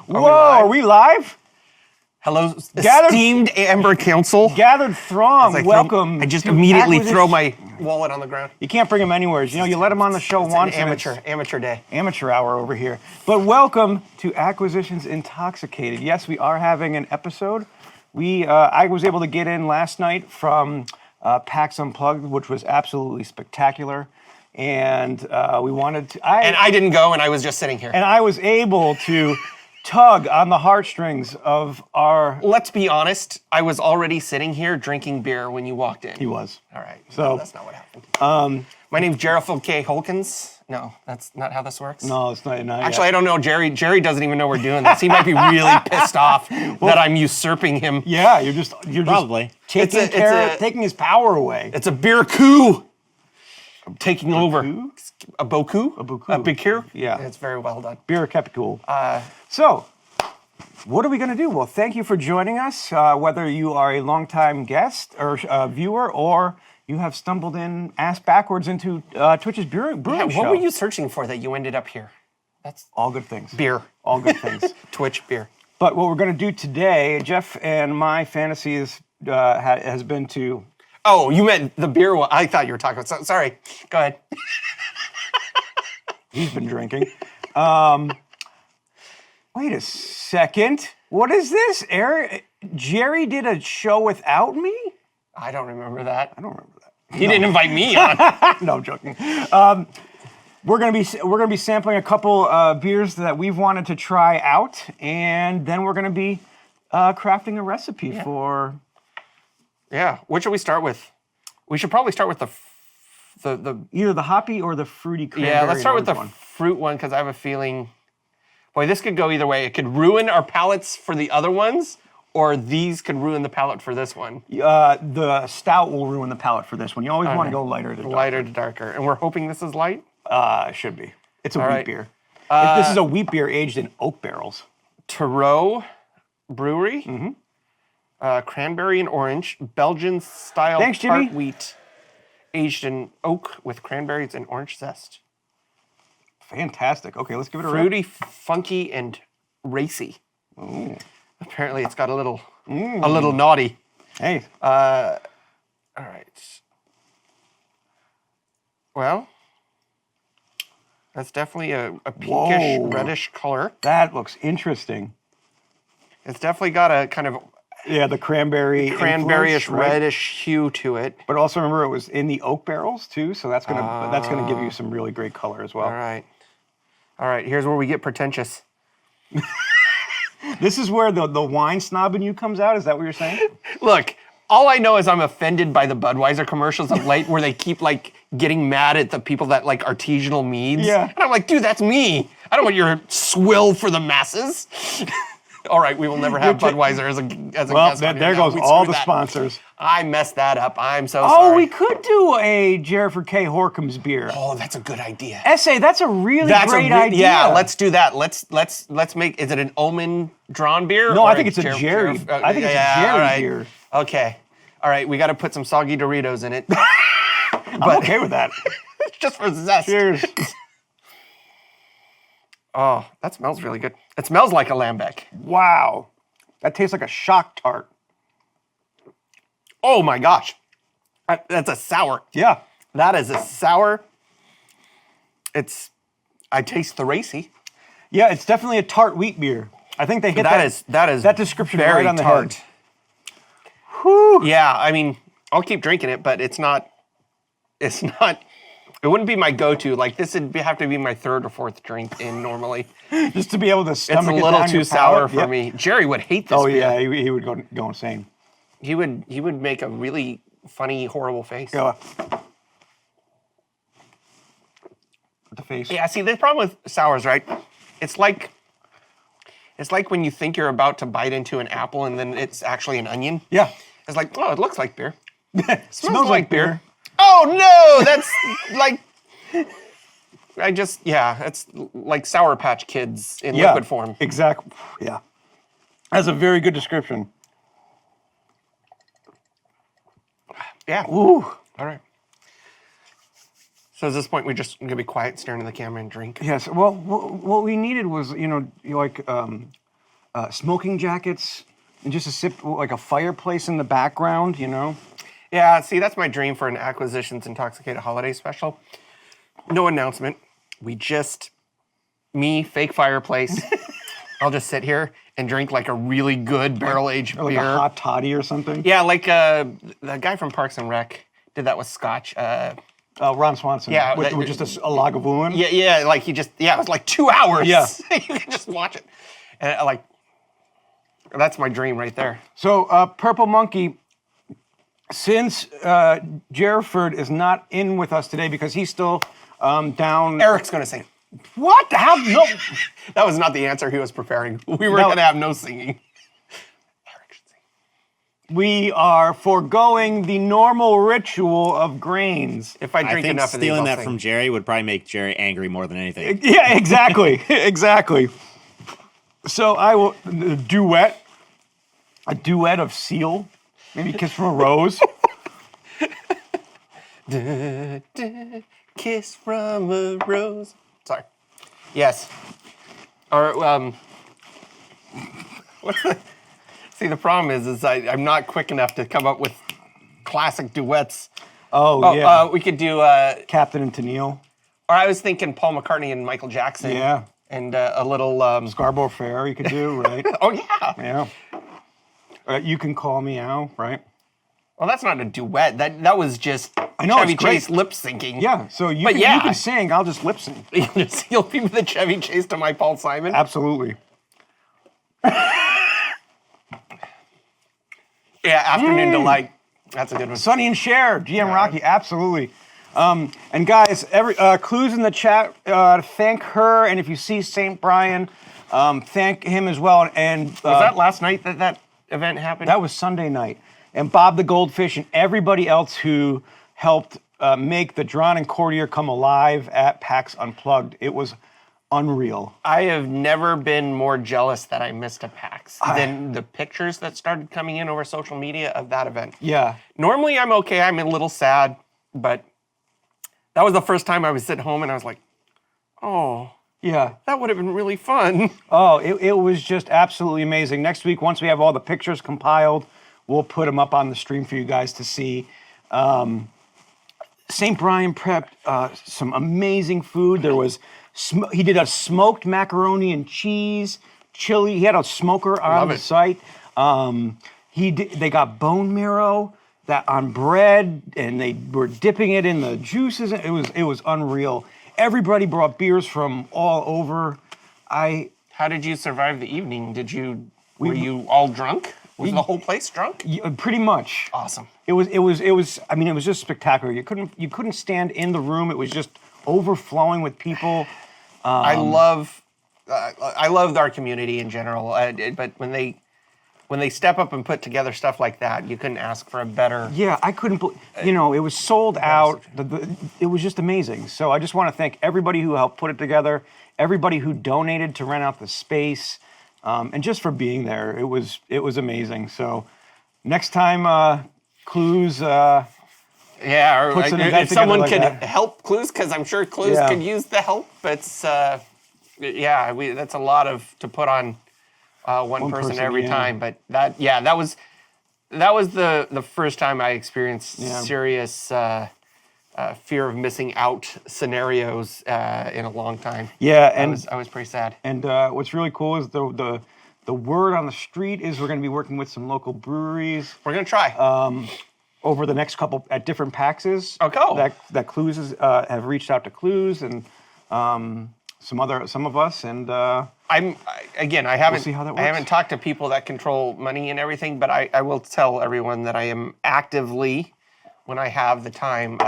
Whoa, are we live? Hello, esteemed Amber Council. Gathered throng, welcome. I just immediately throw my wallet on the ground. You can't bring them anywhere. You know, you let them on the show once. Amateur day. Amateur hour over here. But welcome to Acquisitions Intoxicated. Yes, we are having an episode. I was able to get in last night from PAX Unplugged, which was absolutely spectacular. And we wanted to... And I didn't go, and I was just sitting here. And I was able to tug on the heartstrings of our... Let's be honest, I was already sitting here drinking beer when you walked in. He was. All right, so no, that's not what happened. My name's Gerald K. Holkins. No, that's not how this works. No, it's not. Actually, I don't know. Jerry doesn't even know we're doing this. He might be really pissed off that I'm usurping him. Yeah, you're just probably taking his power away. It's a beer coup. I'm taking over. A boku? A big coup? Yeah. It's very well done. Beer capicule. So, what are we going to do? Well, thank you for joining us, whether you are a longtime guest or viewer or you have stumbled in ass backwards into Twitch's brewing show. What were you searching for that you ended up here? That's all good things. Beer. All good things. Twitch beer. But what we're going to do today, Jeff and my fantasy has been to... Oh, you meant the beer one. I thought you were talking about... Sorry. Go ahead. He's been drinking. Wait a second. What is this? Jerry did a show without me? I don't remember that. I don't remember that. He didn't invite me on. No, I'm joking. We're gonna be sampling a couple beers that we've wanted to try out, and then we're gonna be crafting a recipe for. Yeah. What should we start with? We should probably start with the either the hoppy or the fruity cranberry. Yeah, let's start with the one. fruit one because I have a feeling. Boy, this could go either way. It could ruin our palates for the other ones, or these could ruin the palate for this one. The stout will ruin the palate for this one. You always want to go lighter to darker. Lighter to darker. And we're hoping this is light? Should be. It's a wheat beer. This is a wheat beer aged in oak barrels. Tycho Brewery. Mm-hmm. Cranberry and orange. Belgian style tart wheat. Aged in oak with cranberries and orange zest. Fantastic. Okay, let's give it a fruity, funky, and racy. Ooh. Apparently, it's got a little naughty. Hey. All right. Well, that's definitely a pinkish, reddish color. That looks interesting. It's definitely got a kind of the cranberryish, reddish hue to it. But also remember, it was in the oak barrels too, so that's gonna give you some really great color as well. All right. Here's where we get pretentious. This is where the wine snob in you comes out? Is that what you're saying? Look, all I know is I'm offended by the Budweiser commercials of late where they keep like getting mad at the people that like artisanal meads. Yeah. And I'm like, dude, that's me. I don't want your swill for the masses. All right, we will never have Budweiser as a guest. Well, there goes all the sponsors. I messed that up. I'm so sorry. Oh, we could do a Jerry K. Horkins beer. Oh, that's a good idea. Essay, that's a really great idea. Yeah, let's do that. Let's make. Is it an Omin Dran beer? No, I think it's a Jerry. I think it's a Jerry beer. Okay. All right, we got to put some soggy Doritos in it. I'm okay with that. Just for zest. Cheers. Oh, that smells really good. It smells like a lambic. Wow. That tastes like a shock tart. Oh my gosh. That's a sour. Yeah. That is a sour. I taste the racy. Yeah, it's definitely a tart wheat beer. I think they hit that description very right on the tart. head. Whew. Yeah, I mean, I'll keep drinking it, but it wouldn't be my go-to. Like, this would have to be my third or fourth drink in normally. Just to be able to stomach it. It's a little too sour for me. Jerry would hate this beer. Yeah, he would go insane. He would make a really funny, horrible face. Go. The face. Yeah, see, the problem with sours, right? It's like when you think you're about to bite into an apple and then it's actually an onion. Yeah. It's like, oh, it looks like beer. Smells like beer. Oh no, that's like, it's like Sour Patch Kids in liquid form. Exactly. Yeah. That's a very good description. Yeah. Ooh. All right. So at this point, we're just gonna be quiet, staring at the camera, and drink. Yes. Well, what we needed was, smoking jackets, and just a sip, like a fireplace in the background, you know? Yeah, see, that's my dream for an Acquisitions Intoxicated holiday special. No announcement. Me, fake fireplace. I'll just sit here and drink like a really good barrel-aged Or like beer. a hot toddy or something. Yeah, like the guy from Parks and Rec did that with Scotch. Ron Swanson. Yeah, with just a Lagavulin. Yeah, like it was like 2 hours. Yeah. You can just watch it. And that's my dream right there. So, Purple Monkey, since Jerford is not in with us today because he's still down. Eric's gonna sing. What? How? No. That was not the answer he was preparing. We were gonna have no singing. Eric should sing. We are foregoing the normal ritual of grains. If I drink enough of these, stealing I'll that sing. from Jerry would probably make Jerry angry more than anything. Yeah, exactly. Exactly. So I will a duet of Seal, maybe Kiss from a Rose. Kiss from a rose. Sorry. Yes. Or see, the problem is I'm not quick enough to come up with classic duets. Oh yeah. We could do. Captain and Tennille. Or I was thinking Paul McCartney and Michael Jackson. Yeah. And a little. Scarborough Fair you could do, right? Oh yeah. Yeah. You Can Call Me Out, right? Well, that's not a duet. That was just I know, Chevy it's great. Chase lip syncing. Yeah. So you But can sing. I'll just lip sync. You'll be the Chevy Chase to my Paul Simon. Absolutely. Yeah, Afternoon Delight. That's a good one. Sonny and Cher, GM Rocky, absolutely. And guys, Clues in the chat, thank her, and if you see St. Brian, thank him as well. And Was that last night that event happened? that was Sunday night. And Bob the Goldfish and everybody else who helped make the Dran and Courtier come alive at PAX Unplugged. It was unreal. I have never been more jealous that I missed a PAX than the pictures that started coming in over social media of that event. Yeah. Normally I'm okay. I'm a little sad, but that was the first time I was at home and I was like, oh, Yeah. that would have been really fun. Oh, it was just absolutely amazing. Next week, once we have all the pictures compiled, we'll put them up on the stream for you guys to see. St. Brian prepped some amazing food. There was he did a smoked macaroni and cheese, chili. He had a smoker on the site. They got bone marrow that on bread, and they were dipping it in the juices. It was unreal. Everybody brought beers from all over. How did you survive the evening? Were you all drunk? Was the whole place drunk? Pretty much. Awesome. It was. I mean, it was just spectacular. You couldn't stand in the room. It was just overflowing with people. I loved our community in general, but when they step up and put together stuff like that, you couldn't ask for a better. Yeah, I couldn't. It was sold out. It was just amazing. So I just want to thank everybody who helped put it together, everybody who donated to rent out the space, and just for being there. It was amazing. So next time, Clues. Yeah, or puts an event if someone together like could that. help Clues, because I'm sure Clues could use the help. It's that's a lot to put on one person every time. But that was the first time I experienced serious fear of missing out scenarios in a long time. Yeah, and I was pretty sad. And what's really cool is the word on the street is we're going to be working with some local breweries. We're gonna try. Over the next couple at different PAXs. Oh, cool. That Clues have reached out to Clues and some of us, and I haven't see how that works. I haven't talked to people that control money and everything, but I will tell everyone that I am actively, when I have the time,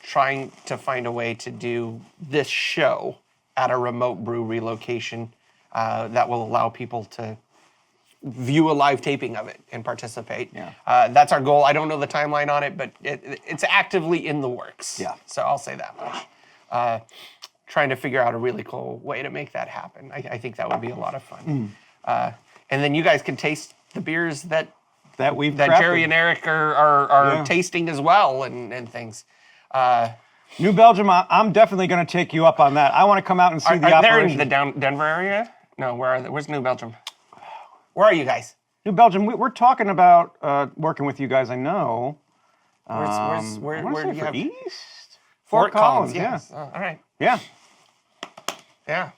trying to find a way to do this show at a remote brewery location that will allow people to view a live taping of it and participate. Yeah. That's our goal. I don't know the timeline on it, but it's actively in the works. Yeah. So I'll say that much. Trying to figure out a really cool way to make that happen. I think that would be a lot of fun. And then you guys can taste the beers that Jerry and Eric are tasting as well and things. New Belgium, I'm definitely going to take you up on that. I want to come out and see the operation. They're in the Denver area? No, where are they? Where's New Belgium? Where are you guys? New Belgium. We're talking about working with you guys. I know. Where I do wanna you say have? for East? Fort Collins. Yes. Oh, all right. Yeah. Yeah.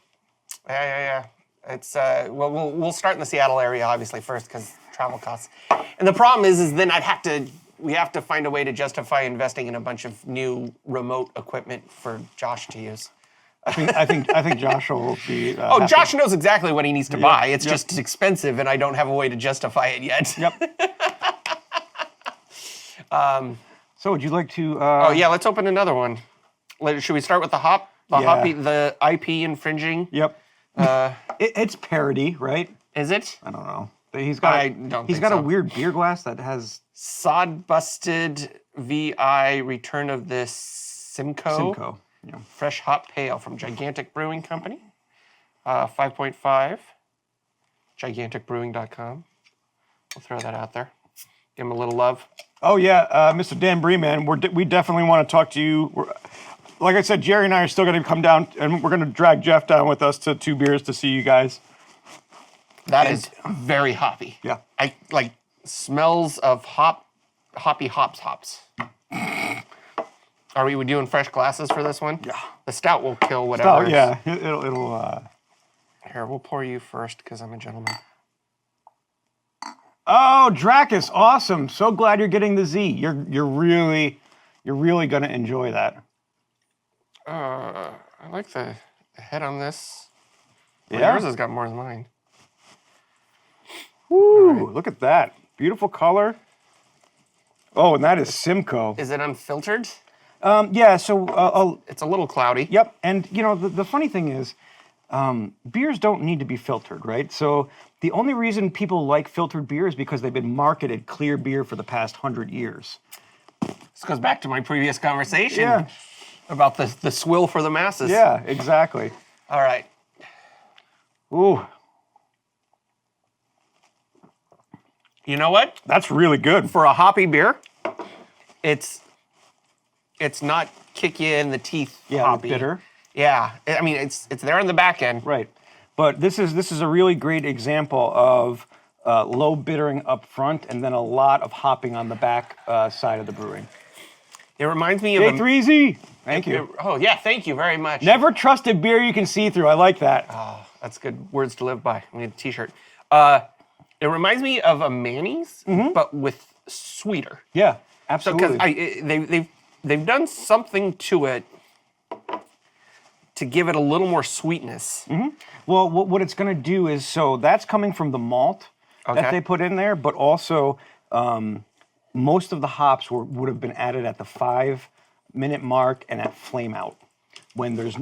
It's we'll start in the Seattle area obviously first because travel costs. And the problem is then we have to find a way to justify investing in a bunch of new remote equipment for Josh to use. I think Josh will be. Oh, happy. Josh knows exactly what he needs to buy. It's yep. just expensive, and I don't have a way to justify it yet. Yep. So would you like to? Oh yeah, let's open another one. Should we start with the hop? The IP infringing. Yep. It's parody, right? Is it? I don't know. He's got. A weird beer glass that has Sod Busted VI Return of the Simcoe. Yeah. Fresh hop pale from Gigantic Brewing Company. 5.5. Giganticbrewing.com. We'll throw that out there. Give him a little love. Oh yeah, Mr. Dan Bree, man, we definitely want to talk to you. Like I said, Jerry and I are still going to come down, and we're going to drag Jeff down with us to 2 beers to see you guys. That is very hoppy. Yeah. I like smells of hoppy hops. Are we doing fresh glasses for this one? Yeah. The stout will kill whatever. Oh yeah, it'll. Here, we'll pour you first because I'm a gentleman. Oh, Dracus, awesome! So glad you're getting the Z. You're really going to enjoy that. I like the head on this. Well, Yeah. yours has got more than mine. Woo! Look at that, beautiful color. Oh, and that is Simcoe. Is it unfiltered? Yeah. So. It's a little cloudy. Yep. And you know the funny thing is, beers don't need to be filtered, right? So the only reason people like filtered beer is because they've been marketed clear beer for the past 100 years. This goes back to my previous conversation Yeah. about the swill for the masses. Yeah. Exactly. All right. Ooh. You know what? That's really good. For a hoppy beer, it's not kick you in the teeth hoppy. Bitter. Yeah, I mean it's there in the back end. Right. But this is a really great example of low bittering up front and then a lot of hopping on the back side of the brewing. It reminds me of J3Z. Thank you. Oh yeah, thank you very much. Never trusted beer you can see through. I like that. Oh, that's good words to live by. I need a T-shirt. It reminds me of a mayonnaise, but with sweeter. Yeah, So absolutely. because they've done something to it to give it a little more sweetness. Well, what it's going to do is, so that's coming from the malt that they put in there, but also most of the hops would have been added at the 5-minute mark and at flame out. When there's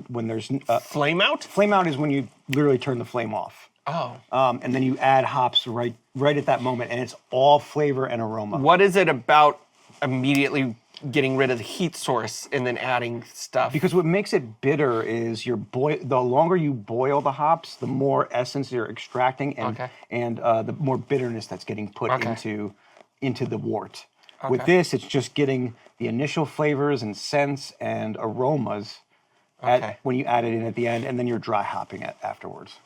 Flame out? flame out is when you literally turn the flame off. Oh. And then you add hops right at that moment, and it's all flavor and aroma. What is it about immediately getting rid of the heat source and then adding stuff? Because what makes it bitter is the longer you boil the hops, the more essence you're extracting, and the more bitterness that's getting put into the wort. With this, it's just getting the initial flavors and scents and aromas when you add it in at the end, and then you're dry hopping it afterwards.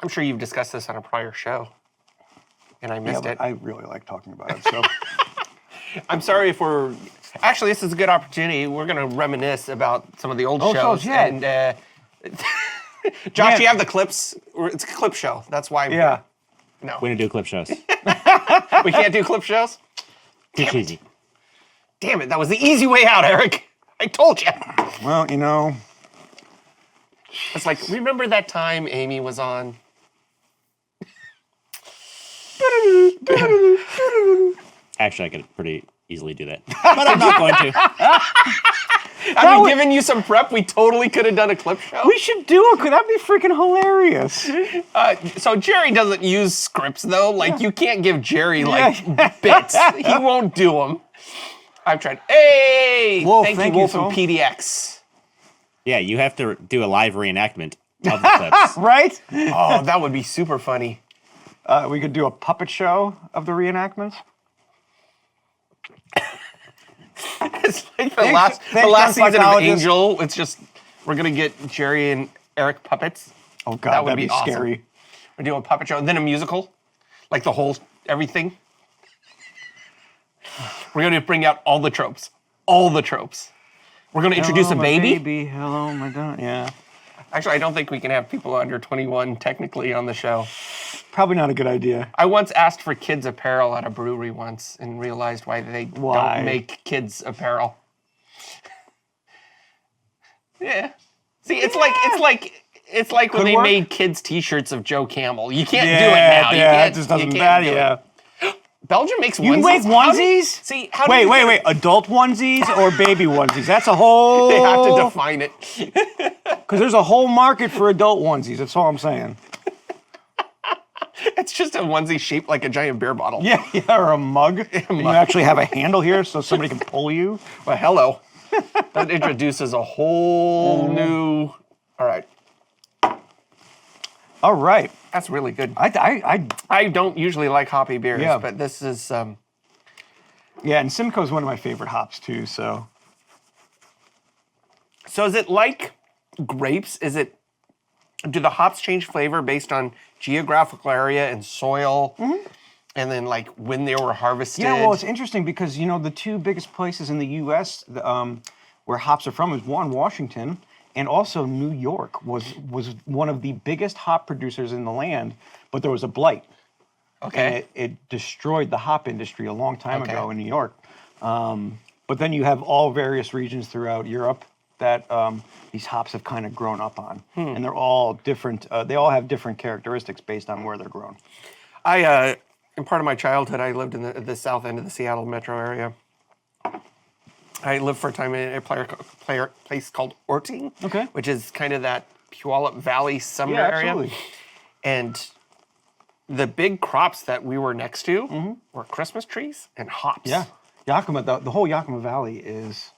I'm sure you've discussed this on a prior show, and I missed it. I really like talking about it. So I'm sorry if we're... Actually, this is a good opportunity. We're going to reminisce about some of the old shows. shows, yeah. And Josh, you have the clips? It's a clip show. That's why I'm here. No. We don't do clip shows. We can't do clip shows? Too cheesy. Damn it, that was the easy way out, Eric. I told you. Well, you know... It's like, remember that time Amy was on? Actually, I could pretty easily do that. But I'm not going to. I've been giving you some prep. We totally could have done a clip show. We should do it. That'd be freaking hilarious. So Jerry doesn't use scripts, though. Like, you can't give Jerry, bits. He won't do them. I've tried. Hey! Wolf, thank thank you, Wolf you, from PDX. Yeah, you have to do a live reenactment of the clips. Right? Oh, that would be super funny. We could do a puppet show of the reenactments. It's like the last season of Angel. It's just, we're going to get Jerry and Eric puppets. Oh, God, That would that'd be be awesome. scary. We're doing a puppet show, and then a musical, like the whole everything. We're gonna bring out all the tropes. We're gonna introduce Hello, a my baby. Hello, my dog. Yeah. Actually, I don't think we can have people under 21 technically on the show. Probably not a good idea. I once asked for kids apparel at a brewery once and realized why they don't make kids apparel. Yeah. See, it's like when they work. made kids t-shirts of Joe Camel. You can't do it now. Yeah, it just doesn't matter. Yeah. Belgium makes onesies. You make onesies? Wait. Adult onesies or baby onesies? That's a whole. They have to define it. Because there's a whole market for adult onesies. That's all I'm saying. It's just a onesie shaped like a giant beer bottle. Yeah, or a mug. And you actually have a handle here so somebody can pull you. Well, hello. That introduces a whole new. All right. All right. That's really good. I don't usually like hoppy beers, but this is. Yeah, and Simcoe's one of my favorite hops too. So is it like grapes? Do the hops change flavor based on geographical area and soil, and then like when they were harvested? yeah, well, it's interesting because the two biggest places in the U.S. Where hops are from is one, Washington, and also New York was one of the biggest hop producers in the land, but there was a blight. Okay. And it destroyed the hop industry a long time ago in New York. But then you have all various regions throughout Europe that these hops have kind of grown up on. And they're all different. They all have different characteristics based on where they're grown. In part of my childhood, I lived in the south end of the Seattle metro area. I lived for a time in a place called Orting, which is kind of that Puyallup Valley summer area. Absolutely. And the big crops that we were next to were Christmas trees and hops. Yeah, Yakima. The whole Yakima Valley is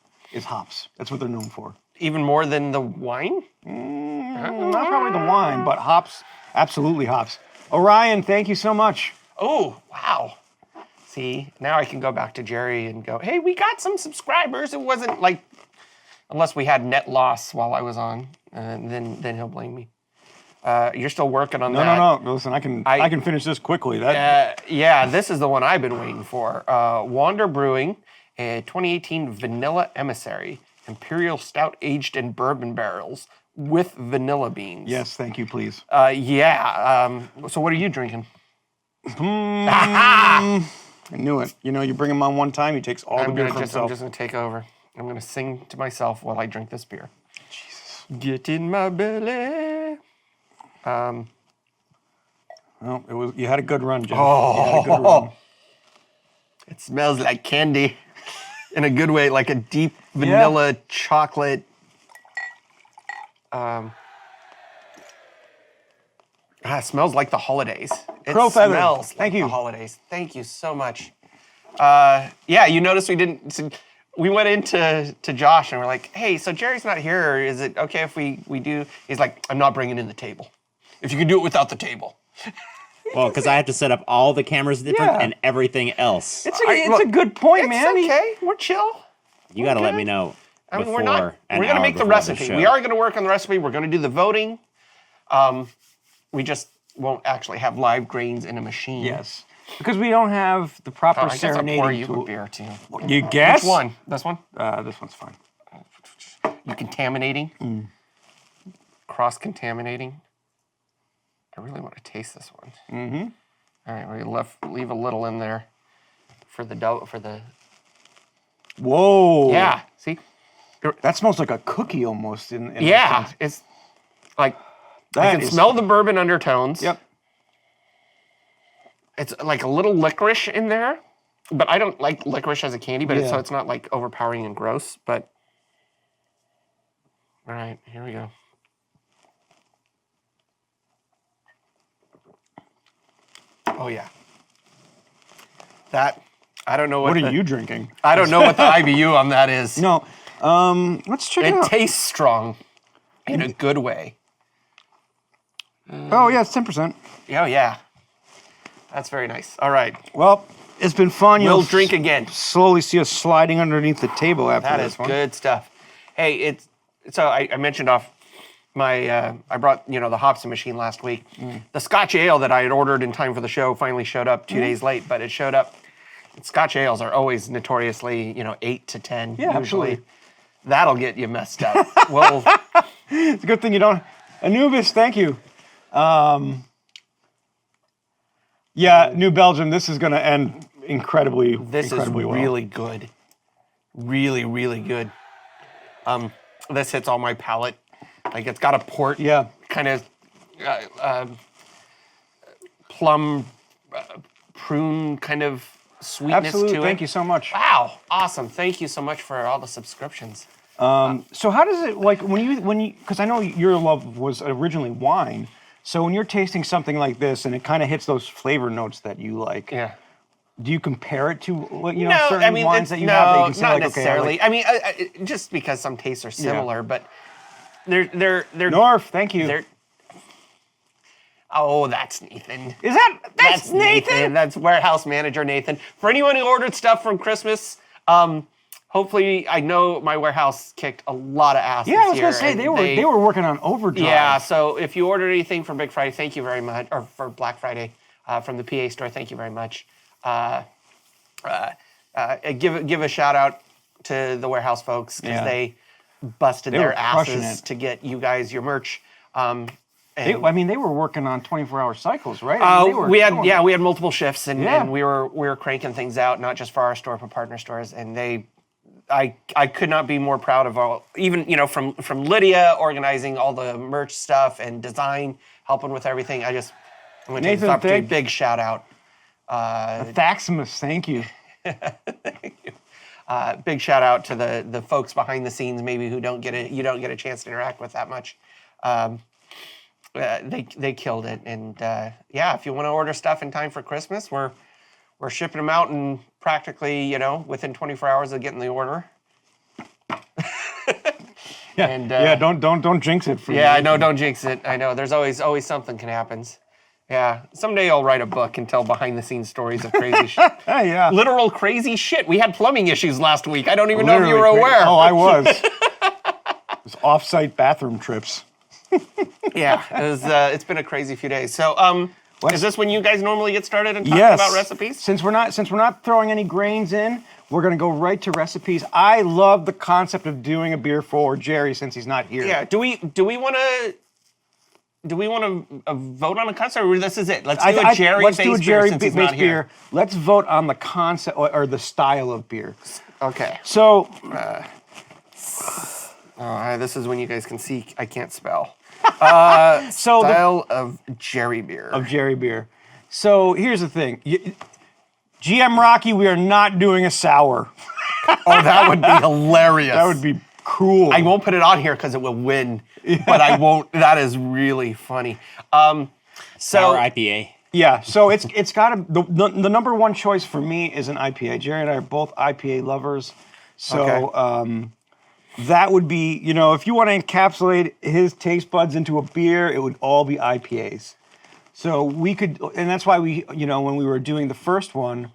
hops. That's what they're known for. Even more than the wine? Not probably the wine, but hops. Absolutely hops. Orion, thank you so much. Oh, wow. See, now I can go back to Jerry and go, hey, we got some subscribers. It wasn't like, unless we had net loss while I was on, then he'll blame me. You're still working on that. No. Listen, I can finish this quickly. Yeah, this is the one I've been waiting for. Wander Brewing, a 2018 Vanilla Emissary, Imperial Stout aged in bourbon barrels with vanilla beans. Yes, thank you, please. So what are you drinking? I knew it. You bring him on one time, he takes all the beer for himself. I'm just going to take over. I'm going to sing to myself while I drink this beer. Jesus. Get in my belly. Well, you had a good run, Jeff. Oh. You had a good run. It smells like candy. In a good way, like a deep vanilla chocolate. It smells like the holidays. It Crow feather. smells Thank like you. the holidays. Thank you so much. You noticed we went into Josh and we're like, hey, so Jerry's not here. Is it okay if we do? He's like, I'm not bringing in the table. If you can do it without the table. Well, because I have to set up all the cameras different and everything else. It's a good point, man. It's okay. We're chill. You got to let me know before we're going to make the recipe. We are going to work on the recipe. We're going to do the voting. We just won't actually have live grains in a machine. Yes. Because we don't have the proper I guess I'll pour serenading you a tool. beer, too. You guess? Which one? This one? This one's fine. You contaminating? Cross-contaminating? I really want to taste this one. Mm-hmm. All right, we leave a little in there for the dough, for the... Whoa. Yeah, see? That smells like a cookie almost. In Yeah, it's like... I can smell the bourbon undertones. Yep. It's like a little licorice in there, but I don't like licorice as a candy, but so it's not like overpowering and gross, but... All right, here we go. Oh, yeah. That, I don't know what are you drinking? I don't know what the IBU on that is. No. Let's check it out. It tastes strong in a good way. Oh, yeah, it's 10%. Oh, yeah. That's very nice. All right. Well, it's been fun. We'll drink again. Slowly see us sliding underneath the table after That this is one. good stuff. Hey, so I mentioned off I brought the hopsy machine last week. The Scotch ale that I had ordered in time for the show finally showed up 2 days late, but it showed up. Scotch ales are always notoriously 8 to 10 Yeah, usually. absolutely. That'll get you messed up. Well, It's a good thing you don't. Anubis, thank you. Yeah, New Belgium. This is going to end incredibly. this is incredibly well. really good. Really, really good. This hits all my palate. Like it's got a port Yeah. kind of plum prune kind of sweetness Absolutely. to it. Thank you so much. Wow, awesome. Thank you so much for all the subscriptions. So how does it like when you because I know your love was originally wine. So when you're tasting something like this and it kind of hits those flavor notes that you like, Yeah. do you compare it to No, certain I mean, wines that you have that you can say not like, necessarily. okay, I like, I mean, just because some tastes are similar, but they're North, thank you. they're. Oh, that's Nathan. Is that's Nathan? That's warehouse manager Nathan. For anyone who ordered stuff from Christmas, hopefully, I know my warehouse kicked a lot of ass. Yeah, I was this gonna year, say and they were working on overdrive. Yeah, so if you ordered anything for Big Friday, thank you very much, or for Black Friday from the PA store, thank you very much. Give a shout out to the warehouse folks because Yeah. they busted They their were crushing asses it. to get you guys your merch. They were working on 24-hour cycles, right? I mean, they were we doing- had multiple shifts and, Yeah. and we were cranking things out, not just for our store but partner stores, and I could not be more proud of all, even from Lydia organizing all the merch stuff and design, helping with everything. I'm going to take this Nathan, opportunity, big shout out. Thaximus, thank you. Big shout out to the folks behind the scenes, maybe who you don't get a chance to interact with that much. They killed it, and if you want to order stuff in time for Christmas, we're shipping them out in practically within 24 hours of getting the order. Yeah, And, don't jinx it. For Yeah, me. I know. Don't jinx it. I know. There's always something can happen. Yeah, someday I'll write a book and tell behind the scenes stories of crazy shit. Hey, yeah. Literal crazy shit. We had plumbing issues last week. I don't even know if you were Literally crazy. aware. Oh, I was. It was off-site bathroom trips. Yeah, it's been a crazy few days. So, is this when you guys normally get started and talk Yes. about recipes? Since we're not throwing any grains in, we're gonna go right to recipes. I love the concept of doing a beer for Jerry since he's not here. Yeah. Do we want to vote on a concept, or this is it? Let's do a Jerry let's do a based Jerry beer since he's based not here. beer. Let's vote on the concept or the style of beer. Okay. So This is when you guys can see I can't spell. the Style of Jerry beer. of Jerry beer. So here's the thing. GM Rocky, we are not doing a sour. Oh, that would be hilarious. That would be cool. I won't put it on here because it will win, but I won't. That is really funny. So Sour IPA. Yeah, so it's got to the number one choice for me is an IPA. Jerry and I are both IPA lovers, so Okay. That would be if you want to encapsulate his taste buds into a beer, it would all be IPAs. So we could, and that's why we when we were doing the first one,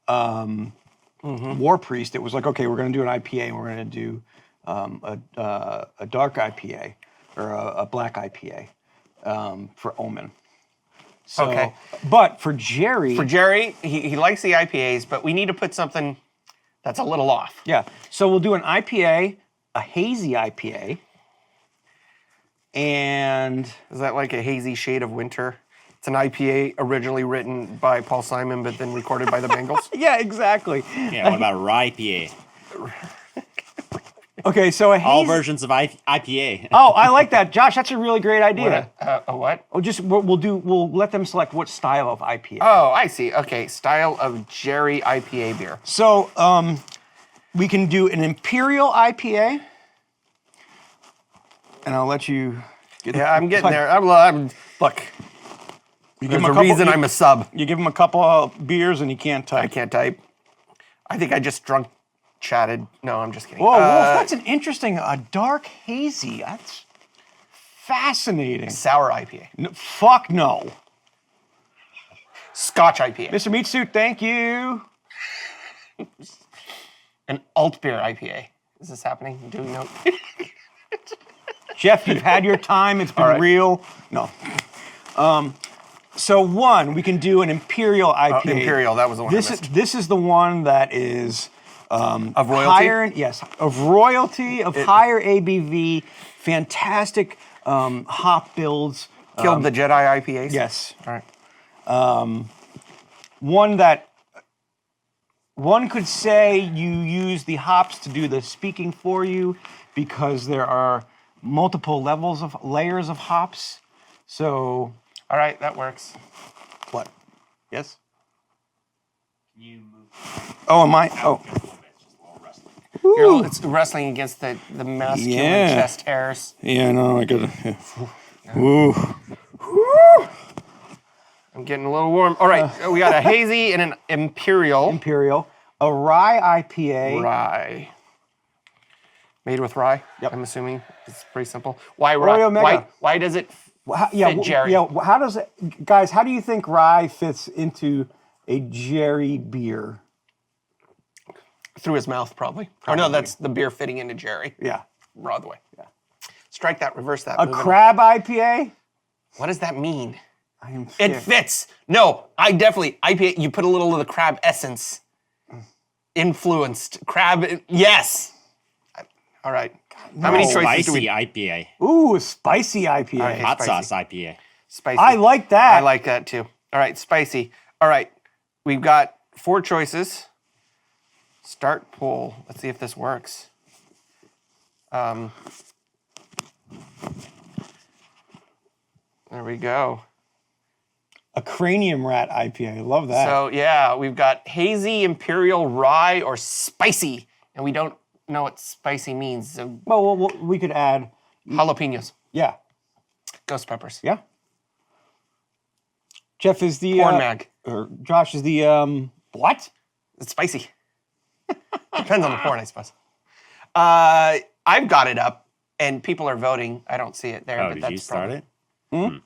War Priest, it was like, okay, we're going to do an IPA and we're going to do a dark IPA or a black IPA for Omin. So, Okay. But for Jerry, he likes the IPAs, but we need to put something that's a little off. yeah. So we'll do an IPA, a hazy IPA, and Is that like a hazy shade of winter? It's an IPA originally written by Paul Simon, but then recorded by the Bengals. yeah, exactly. Yeah, what about rye IPA? Okay, so a hazy. All versions of IPA. Oh, I like that, Josh. That's a really great idea. A what? We'll let them select what style of IPA. Oh, I see. Okay, style of Jerry IPA beer. So we can do an Imperial IPA, and I'll let you. Yeah, I'm getting there. I'm look. You There's him a couple- reason I'm a sub. You give him a couple of beers and he can't type. I can't type. I think I just chatted. No, I'm just kidding. Whoa, that's an interesting, a dark hazy. That's fascinating. Sour IPA. Fuck no. Scotch IPA. Mr. Meat Suit, thank you. An alt beer IPA. Is this happening? Do we know? Jeff, you've had your time. It's been real. No. So we can do an Imperial IPA. Imperial, that was the one I missed. This is the one that is Of royalty? higher, of royalty, of higher ABV, fantastic hop builds. Killed the Jedi IPAs? Yes. All right. One that one could say you use the hops to do the speaking for you because there are multiple layers of hops. So, All right, that works. what? Yes? Can you move? Oh, am I? Oh. Just a little wrestling. It's wrestling against the masculine Yeah. chest hairs. Yeah, no, I gotta. Yeah. Ooh. I'm getting a little warm. All right, we got a hazy and an imperial Imperial. A rye IPA. rye. Made with rye. Yep. I'm assuming it's pretty simple. Why rye? Oreo Mega. Why does it Yeah, fit Jerry? yeah. How does it, guys? How do you think rye fits into a Jerry beer? Through his mouth, probably. Oh no, that's the beer fitting into Jerry. Yeah, Broadway. Yeah. Strike that. Reverse that. a move it on. crab IPA. What does that mean? I am It sick. fits. No, I definitely IPA. You put a little of the crab essence. Influenced crab. Yes. All right. How many choices do Spicy we? IPA. Ooh, a spicy IPA. All right. Hot Spicy. sauce IPA. Spicy. I like that. I like that too. All right, spicy. All right, we've got 4 choices. Start poll. Let's see if this works. There we go. a cranium rat IPA. I love that. So yeah, we've got hazy, imperial, rye, or spicy, and we don't know what spicy means. So well, we could add. jalapenos, Yeah, ghost peppers, yeah. Jeff is the corn mag. or Josh is the what? It's spicy. Depends on the corn, I suppose. I've got it up, and people are voting. I don't see it there. Oh, but did that's you start probably... it?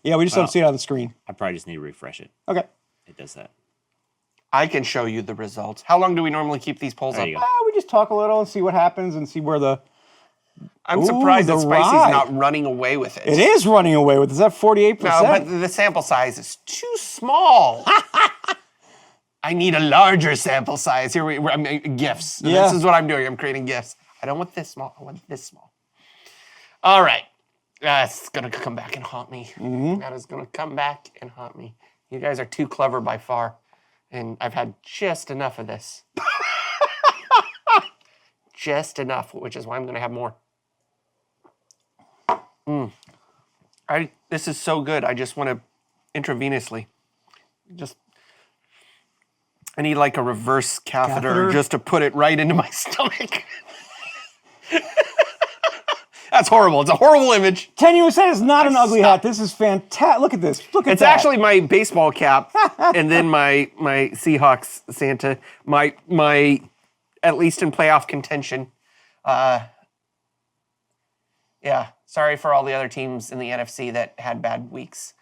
Yeah, we just don't see it on the screen. I probably just need to refresh it. Okay. It does that. I can show you the results. How long do we normally keep these polls There up? you go. We just talk a little and see what happens and see where the. I'm Ooh, surprised that the Spicy's rye. not running away with it. It is running away with. Is that 48%? No, but the sample size is too small. I need a larger sample size. Here I mean, GIFs. Yeah. This is what I'm doing. I'm creating GIFs. I don't want this small. I want this small. All right. It's going to come back and haunt me. That is going to come back and haunt me. You guys are too clever by far. And I've had just enough of this. Just enough, which is why I'm going to have more. This is so good. I just want to intravenously. I need like a reverse catheter just to put it right into my stomach. That's horrible. It's a horrible image. Tenuous Head is not an ugly Stop. hat. This is fantastic. Look at this. Look at It's that. actually my baseball cap, and then my Seahawks Santa. My at least in playoff contention. Yeah. Sorry for all the other teams in the NFC that had bad weeks.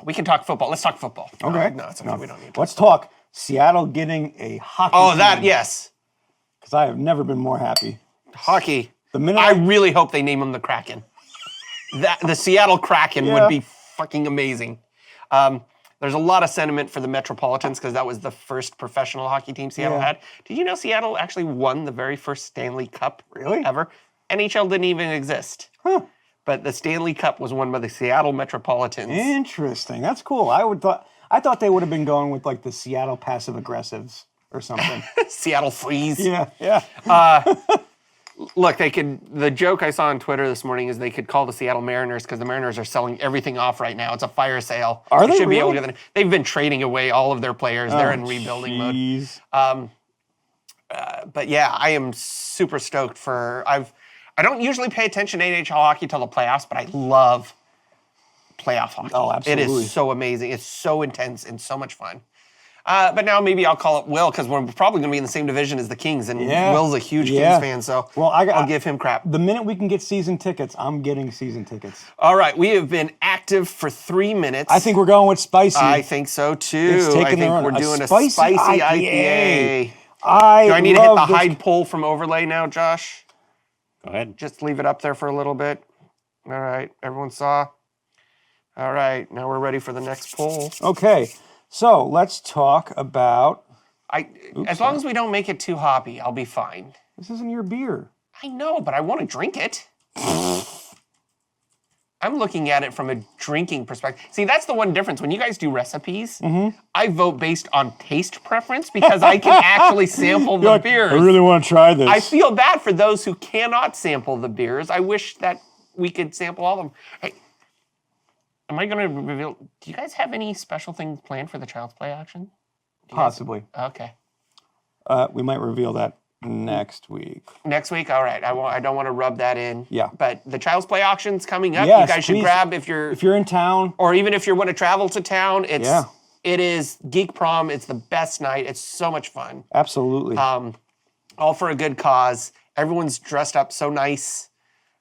We can talk football. Let's talk football. Okay. No, it's okay. We don't need to. Let's talk Seattle getting a hockey. Oh, that yes. Because I have never been more happy. Hockey. The minute I really hope they name him the Kraken. The Seattle Kraken Yeah. would be fucking amazing. There's a lot of sentiment for the Metropolitans because that was the first professional hockey team Seattle Yeah. had. Did you know Seattle actually won the very first Stanley Cup Really? ever? NHL didn't even exist. Huh. But the Stanley Cup was won by the Seattle Metropolitans. Interesting. That's cool. I thought they would have been going with like the Seattle passive aggressives or something. Seattle Freeze. yeah. Look, the joke I saw on Twitter this morning is they could call the Seattle Mariners because the Mariners are selling everything off right now. It's a fire sale. Are they should be able to really? get they've been trading away all of their players. They're in rebuilding mode. Jeez. But yeah, I am super stoked for I don't usually pay attention to NHL hockey till the playoffs, but I love playoff hockey. Oh, It absolutely. is so amazing. It's so intense and so much fun. But now maybe I'll call it Will because we're probably going to be in the same division as the Kings, and Yeah. Will's a huge Yeah. Kings fan, so Well, I'll give him crap. The minute we can get season tickets, I'm getting season tickets. All right, we have been active for 3 minutes. I think we're going with spicy. I think so too. It's taking I think the run. we're A doing a spicy spicy IPA. IPA. I Do I need to hit love the this- hide pull from overlay now, Josh? Go ahead. Just leave it up there for a little bit. All right, everyone saw. All right, now we're ready for the next poll. Okay, so let's talk about. As long as we don't make it too hoppy, I'll be fine. This isn't your beer. I know, but I want to drink it. I'm looking at it from a drinking perspective. See, that's the one difference. When you guys do recipes, I vote based on taste preference because I can actually sample the beers. I really want to try this. I feel bad for those who cannot sample the beers. I wish that we could sample all of them. Hey, am I going to reveal? Do you guys have any special things planned for the Child's Play auction? Possibly. Okay. We might reveal that next week. Next week? All right. I don't want to rub that in. Yeah. But the Child's Play auction's coming up. Yes, you guys should please. grab if you're in town. or even if you want to travel to town. It is Geek Prom. It's the best night. It's so much fun. Absolutely. All for a good cause. Everyone's dressed up so nice.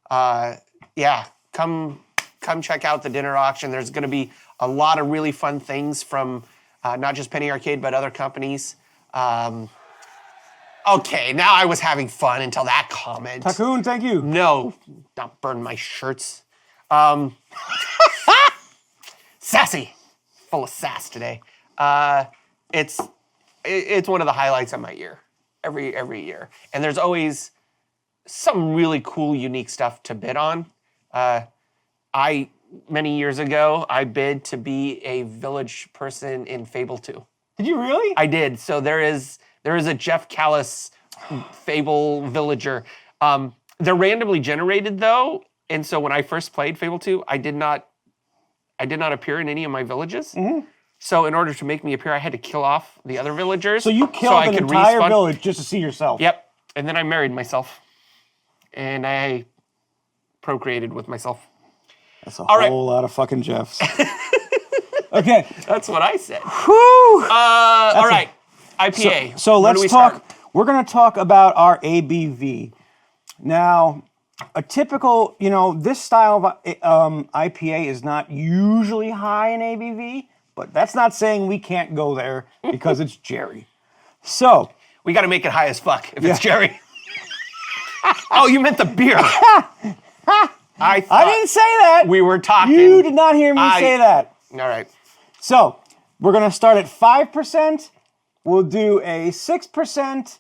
Come check out the dinner auction. There's going to be a lot of really fun things from not just Penny Arcade, but other companies. Okay, now I was having fun until that comment. Tycho, thank you. No, not burn my shirts. Sassy, full of sass today. It's one of the highlights of my year, every year. And there's always some really cool, unique stuff to bid on. Many years ago, I bid to be a village person in Fable 2. Did you really? I did. So there is a Jeff Callis Fable villager. They're randomly generated though, and so when I first played Fable 2, I did not appear in any of my villages. So in order to make me appear, I had to kill off the other villagers. So you killed an entire village just to see yourself. Yep. And then I married myself, and I procreated with myself. That's a whole lot of fucking Jeffs. Okay. That's what I said. Whew. All right. IPA. So let's talk. We're going to talk about our ABV. Now, a typical, this style of IPA is not usually high in ABV, but that's not saying we can't go there because it's Jerry. So we got to make it high as fuck if it's Jerry. Oh, you meant the beer. I didn't say that. We were talking. You did not hear me say that. All right. So we're going to start at 5%. We'll do a 6%,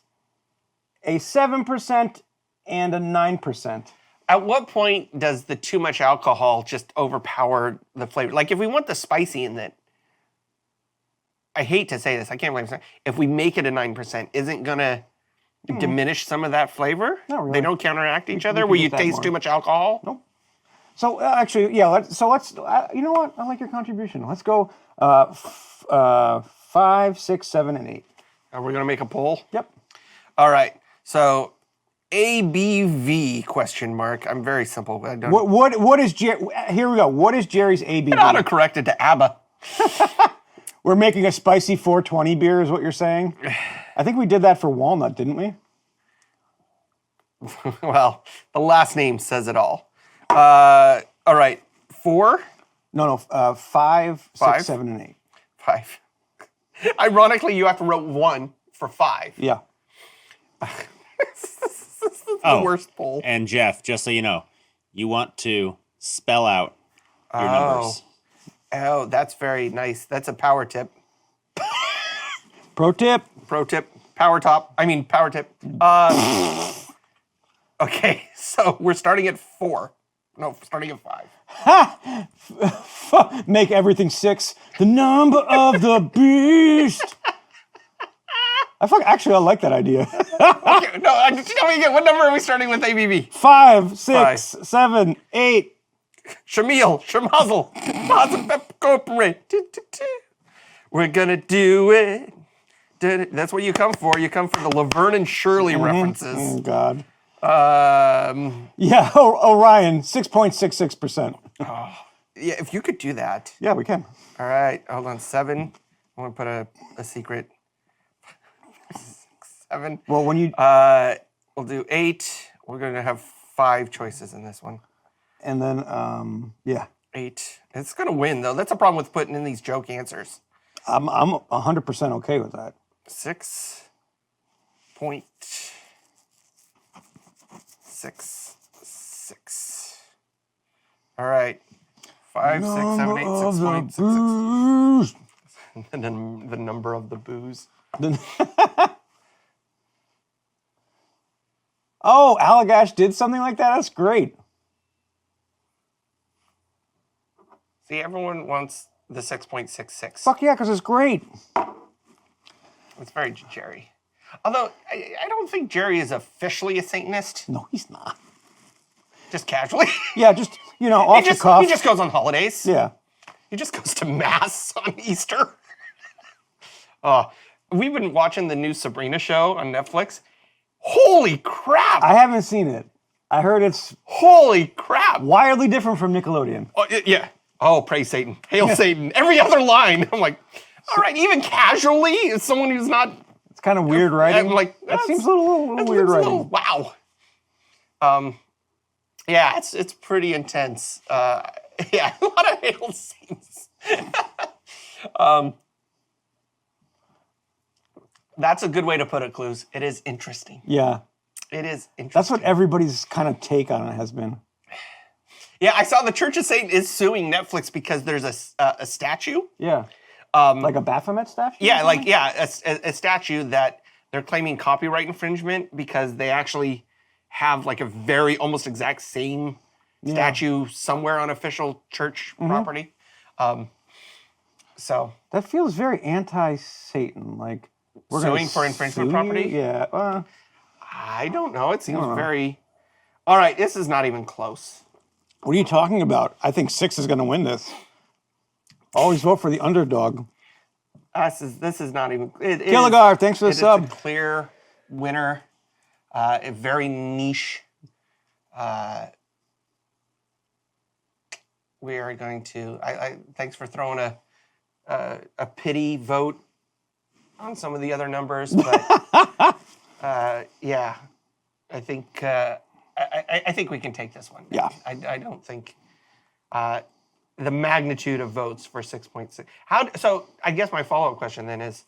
a 7%, and a 9%. At what point does the too much alcohol just overpower the flavor? Like if we want the spicy in it, I hate to say this, I can't believe it. If we make it a 9%, isn't going to diminish some of that flavor? Not really. They don't counteract each other where you taste too much alcohol? Nope. So actually, yeah. Let's. You know what? I like your contribution. Let's go 5, 6, 7, and 8. Are we gonna make a poll? Yep. All right. So ABV question mark. I'm very simple. I don't. What is Jerry? Here we go. What is Jerry's ABV? Autocorrected to ABBA. We're making a spicy 420 beer, is what you're saying? I think we did that for Walnut, didn't we? Well, the last name says it all. All right, 4? No, 5, 6, Five? 7, and 8. 5. Ironically, you have to wrote 1 for 5. Yeah. This is the worst poll. And Jeff, just so you know, you want to spell out your numbers. Oh, that's very nice. That's a power tip. Pro tip. Pro tip. Power tip. Okay, so we're starting at 4. No, starting at 5. Make everything 6. The number of the beast. Actually, I like that idea. Okay, no, just tell me again. What number are we starting with ABV? 5, 6, 7, 8. Shamil, Shamazel, Pep Corporate. We're gonna do it. That's what you come for. You come for the Laverne and Shirley references. Oh, God. Yeah, Orion, 6.66%. Yeah, if you could do that. Yeah, we can. All right, hold on. 7. I want to put a secret. 7. Well, when you... We'll do 8. We're going to have 5 choices in this one. And then, yeah. 8. It's going to win, though. That's a problem with putting in these joke answers. I'm 100% okay with that. 6.6. All right. 5, 6, 7, 8, 6.66. Brews. And then the number of the booze. Oh, Allagash did something like that? That's great. See, everyone wants the 6.66. Fuck yeah, because it's great. It's very Jerry. Although, I don't think Jerry is officially a Satanist. No, he's not. Just casually. Yeah, just, off the cuff. He just goes on holidays. Yeah. He just goes to Mass on Easter. We've been watching the new Sabrina show on Netflix. Holy crap! I haven't seen it. I heard it's Holy crap! wildly different from Nickelodeon. Oh, yeah. Oh, praise Satan. Hail Satan. Every other line. I'm like, all right, even casually, as someone who's not... It's kind of weird writing. I'm like, that seems a little weird writing. Wow. Yeah, it's pretty intense. Yeah, a lot of Hail Satans. That's a good way to put it, Clues. It is interesting. Yeah. It is interesting. That's what everybody's kind of take on it has been. Yeah, I saw the Church of Satan is suing Netflix because there's a statue. Yeah. Like a Baphomet statue? Yeah, a statue that they're claiming copyright infringement because they actually have like a very almost exact same statue somewhere on official church property. So that feels very anti-Satan. Like we're suing for infringement property. Yeah. I don't know. It seems very. All right, this is not even close. What are you talking about? I think 6 is going to win this. Always vote for the underdog. This is not even. Killigar, thanks for the sub. It's a clear winner. A very niche. We are going to. Thanks for throwing a pity vote on some of the other numbers, but yeah, I think I think we can take this one. Yeah, I don't think. The magnitude of votes for 6.6. So I guess my follow-up question then is,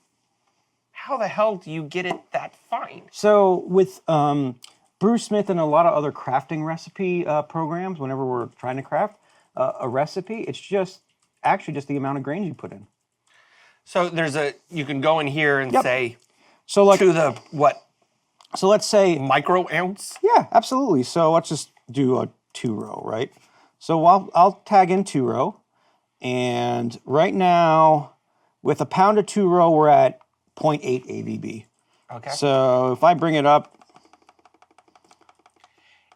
how the hell do you get it that fine? So with Bruce Smith and a lot of other crafting recipe programs, whenever we're trying to craft a recipe, it's just the amount of grains you put in. So you can go in here and say, so like to the what? So let's say micro ounce. Yeah, absolutely. So let's just do a 2-row, right? So I'll tag in 2-row, and right now with a pound of 2-row, we're at 0.8 ABV. Okay. So if I bring it up,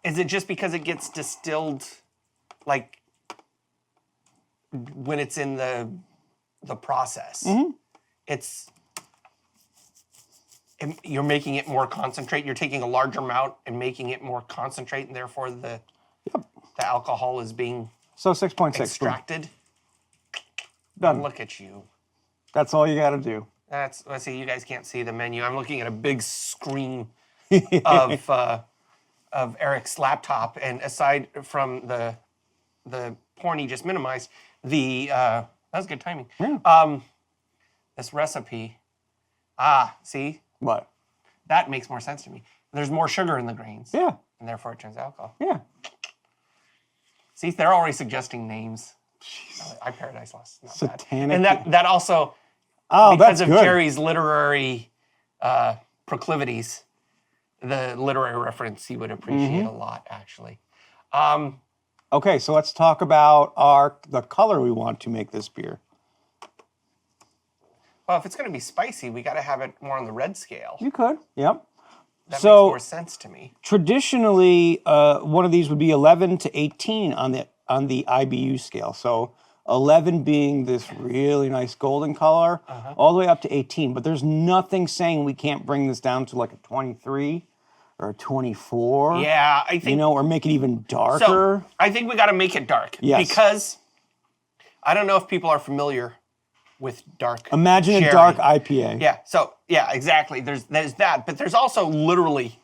is it just because it gets distilled, like when it's in the process? Mm-hmm. You're making it more concentrate. You're taking a larger amount and making it more concentrate, and therefore the alcohol is being 6.6 extracted. Done. Look at you. That's all you got to do. Let's see. You guys can't see the menu. I'm looking at a big screen of Eric's laptop, and aside from the porn he just minimized, that was good timing. Yeah. This recipe. See? What? That makes more sense to me. There's more sugar in the grains. Yeah. And therefore it turns alcohol. Yeah. See, they're already suggesting names. I Paradise Lost. Not Satanic. bad. And that also, because because of good. Jerry's literary proclivities, the literary reference he would appreciate a lot, actually. Okay, so let's talk about the color we want to make this beer. Well, if it's going to be spicy, we got to have it more on the red scale. You could, yep. That makes more sense to me. Traditionally, one of these would be 11 to 18 on the IBU scale. So 11 being this really nice golden color, all the way up to 18. But there's nothing saying we can't bring this down to like a 23 or a 24. Yeah, I think... or make it even darker. So, I think we got to make it dark. Yes. Because I don't know if people are familiar with dark Imagine sherry. a dark IPA. Yeah, so, yeah, exactly. There's that, but there's also literally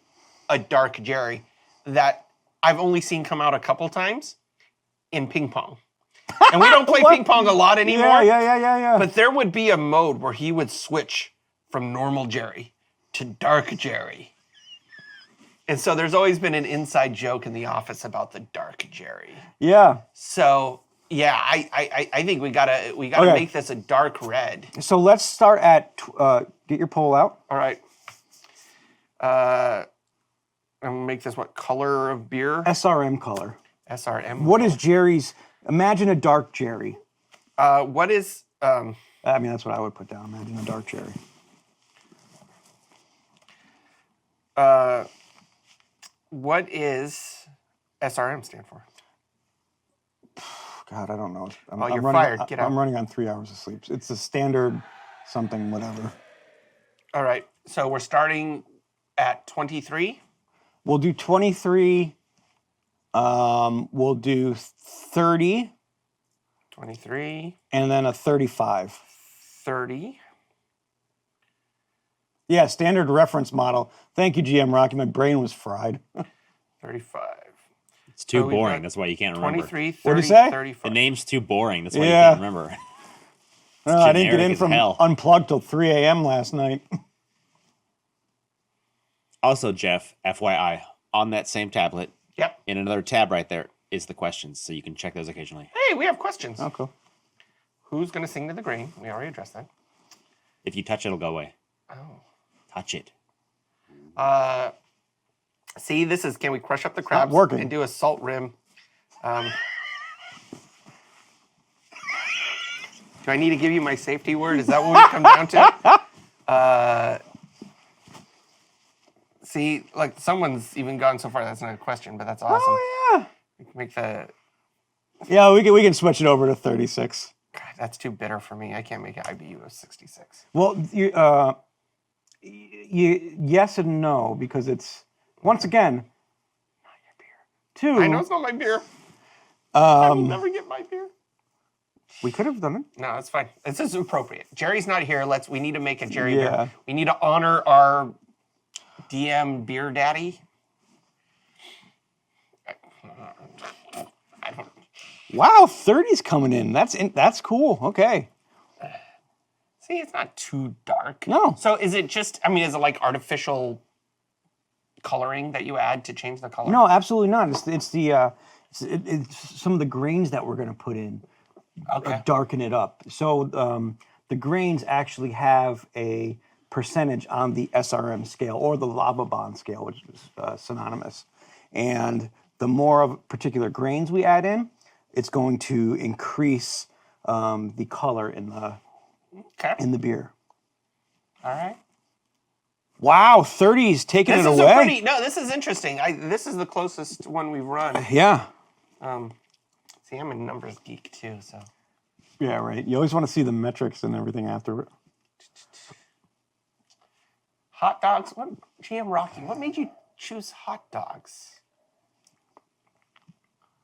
a dark Jerry that I've only seen come out a couple times in ping pong. And we don't play ping pong a lot anymore. Yeah. But there would be a mode where he would switch from normal Jerry to dark Jerry. And so there's always been an inside joke in the office about the dark Jerry. Yeah. So yeah, I think we gotta Okay. make this a dark red. So let's start at, get your poll out. All right. I'm gonna make this what color of beer? SRM color. SRM. What is Jerry's, imagine a dark Jerry. What is I mean, that's what I would put down, imagine a dark Jerry. what is SRM stand for? God, I don't know. You're fired. Get out. I'm running on 3 hours of sleep. It's the standard something, whatever. All right. So we're starting at 23. We'll do 23. We'll do 30. 23. And then a 35. 30. Yeah, standard reference model. Thank you, GM Rocky. My brain was fried. 35. It's too So we've boring. got That's why you can't remember. 23, 30, What'd you say? 35. The name's too boring. That's why Yeah. you can't remember. No, I didn't get generic in as from hell. Unplugged till 3 a.m. last night. Also, Jeff, FYI, on that same tablet, Yep. in another tab right there, is the questions, so you can check those occasionally. Hey, we have questions. Oh, cool. Who's going to sing to the grain? We already addressed that. If you touch it, it'll go away. Oh. Touch it. See, this is, can we crush up the crabs working. and do a salt rim? Do I need to give you my safety word? Is that what we come down to? See, like someone's even gone so far. That's not a question, but that's awesome. Oh, We can make the. yeah. Yeah, we can switch it over to 36. God, that's too bitter for me. I can't make an IBU of 66. Well, yes and no, because it's, once again, not your beer. Two, I know it's not my beer. I will never get my beer. we could have done it. No, it's fine. This is appropriate. Jerry's not here. We need to make a Jerry Yeah. beer. We need to honor our DM beer daddy. I don't. Wow, 30's coming in. That's cool. Okay. See, it's not too dark. No. So is it just? I mean, is it like artificial coloring that you add to change the color? No, absolutely not. It's some of the grains that we're going to put in Okay. darken it up. So the grains actually have a percentage on the SRM scale or the lava bond scale, which is synonymous. And the more of particular grains we add in, it's going to increase the color in the beer. All right. Wow, 30's taking This it is away. this is interesting. This is the closest one we've run. Yeah. See, I'm a numbers geek too, so. Yeah, right. You always want to see the metrics and everything after it. Hot dogs? What, GM Rocky, what made you choose hot dogs?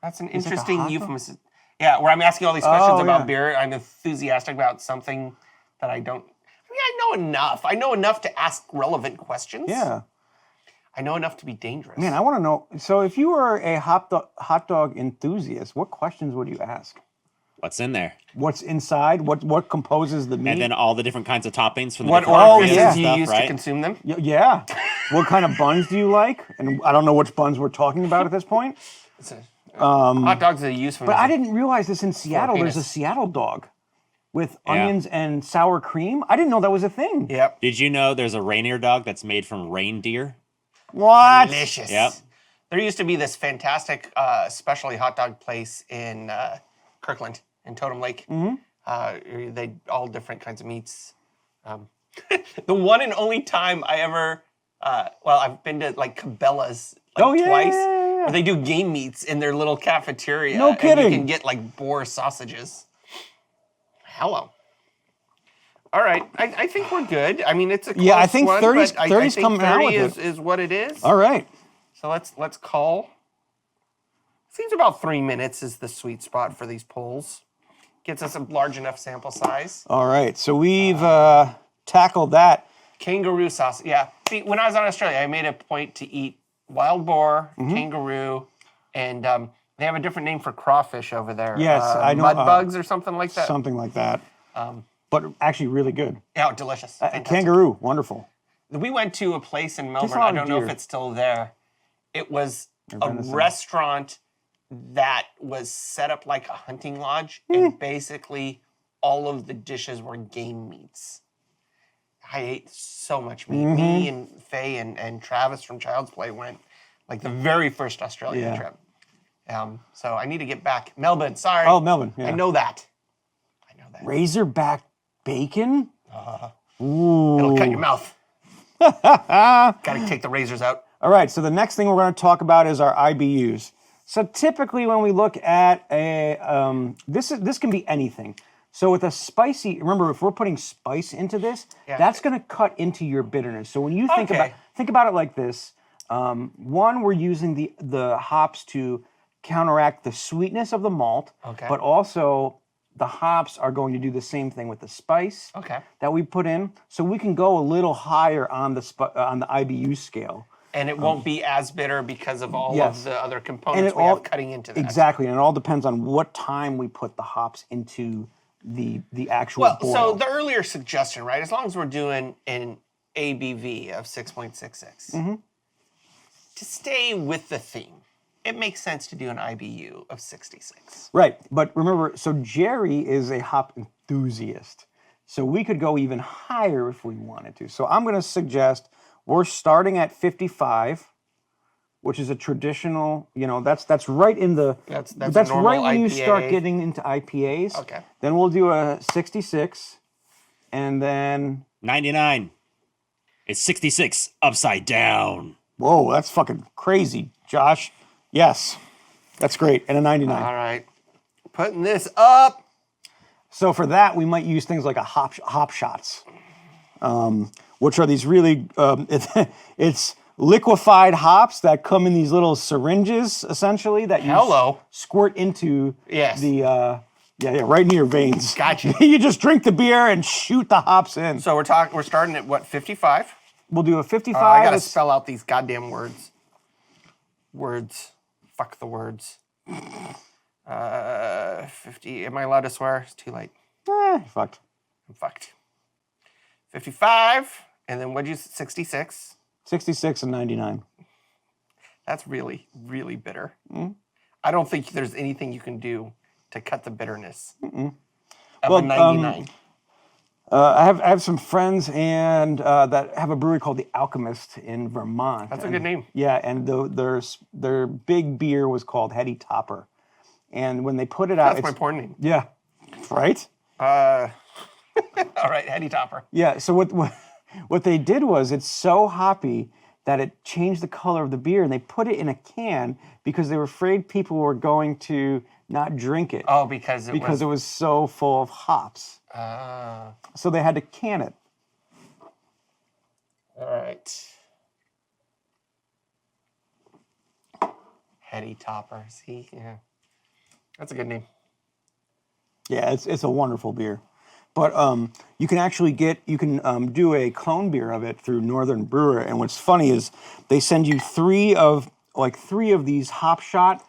That's an like a interesting hot dog? euphemism. Yeah, where I'm asking all these questions Oh, about yeah. beer. I'm enthusiastic about something that I don't. I mean, I know enough. I know enough to ask relevant questions. Yeah. I know enough to be dangerous. Man, I want to know. So, if you were a hot dog enthusiast, what questions would you ask? What's in there? What's inside? What composes the meat? And then all the different kinds of toppings from the what different orifices brands and you stuff, use right? to consume them? Yeah. What kind of buns do you like? And I don't know which buns we're talking about at this point. Hot dogs are used from. But I didn't realize this in Seattle. There's a penis. Seattle dog with Yeah. onions and sour cream. I didn't know that was a thing. Yep. Did you know there's a reindeer dog that's made from reindeer? What? Delicious. Yep. There used to be this fantastic specialty hot dog place in Kirkland, in Totem Lake. Mm-hmm. They all different kinds of meats. The one and only time I ever, I've been to like Cabela's twice, where they do game meats in their little cafeteria. No And kidding. you can get like boar sausages. Hello. All right, I think we're good. I mean, it's a close I think one, 30's but I think coming out 30 with is what it is. All right. So let's call. Seems about 3 minutes is the sweet spot for these polls. Gets us a large enough sample size. All right. So we've tackled that. Kangaroo sauce. Yeah. See, when I was in Australia, I made a point to eat wild boar, Mm-hmm. kangaroo, and they have a different name for crawfish over there. Yes, I know, Mud bugs or something like that. Something like that. But actually really good. Yeah, delicious. Fantastic. Kangaroo, wonderful. We went to a place in a Melbourne. lot I of don't know if deer. it's still there. It was a Venison. restaurant that was set up like a hunting lodge, and basically all of the dishes were game meats. I ate so much meat. Me and Faye and Travis from Child's Play went like the very first Australian trip. So I need to get back. Melbourne, sorry. Oh, Melbourne. Yeah. I know that. Razorback bacon? Ooh. It'll cut your mouth. Gotta take the razors out. All right, so the next thing we're going to talk about is our IBUs. So typically when we look at this can be anything. So with a spicy, remember if we're putting spice into this, that's going to cut into your bitterness. So when you think about it like this, one, we're using the hops to counteract the sweetness of the malt, but also the hops are going to do the same thing with the spice that we put in. So we can go a little higher on the IBU scale. And it won't be as bitter because of all of the other components we have cutting into that. Exactly, and it all depends on what time we put the hops into the actual boil. So the earlier suggestion, right? As long as we're doing an ABV of 6.66, to stay with the theme, it makes sense to do an IBU of 66. Right, but remember, so Jerry is a hop enthusiast. So we could go even higher if we wanted to. So I'm going to suggest we're starting at 55, which is a traditional, that's right in the, that's right when you start getting into IPAs. Okay. Then we'll do a 66, and then 99. It's 66 upside down. Whoa, that's fucking crazy, Josh. Yes, that's great, and a 99. All right, putting this up. So for that, we might use things like a hop shots, which are these really, it's liquefied hops that come in these little syringes, essentially, that you squirt into the, right in your veins. Gotcha. You just drink the beer and shoot the hops in. So we're starting at what, 55? We'll do a 55. I gotta spell out these goddamn words. Fuck the words. 50. Am I allowed to swear? It's too late. Fucked. I'm fucked. 55, and then what'd you? 66. 66 and 99. That's really, really bitter. I don't think there's anything you can do to cut the bitterness of a 99. I have some friends and that have a brewery called The Alchemist in Vermont. That's a good name. Yeah, and their big beer was called Heady Topper. And when they put it out... That's my porn name. Yeah, right? All right, Heady Topper. Yeah, so what they did was, it's so hoppy that it changed the color of the beer, and they put it in a can because they were afraid people were going to not drink it. Oh, because it was so full of hops. So they had to can it. All right. Heady Topper. See, yeah, that's a good name. Yeah, it's a wonderful beer. But you can actually do a clone beer of it through Northern Brewer. And what's funny is they send you three of these hop shot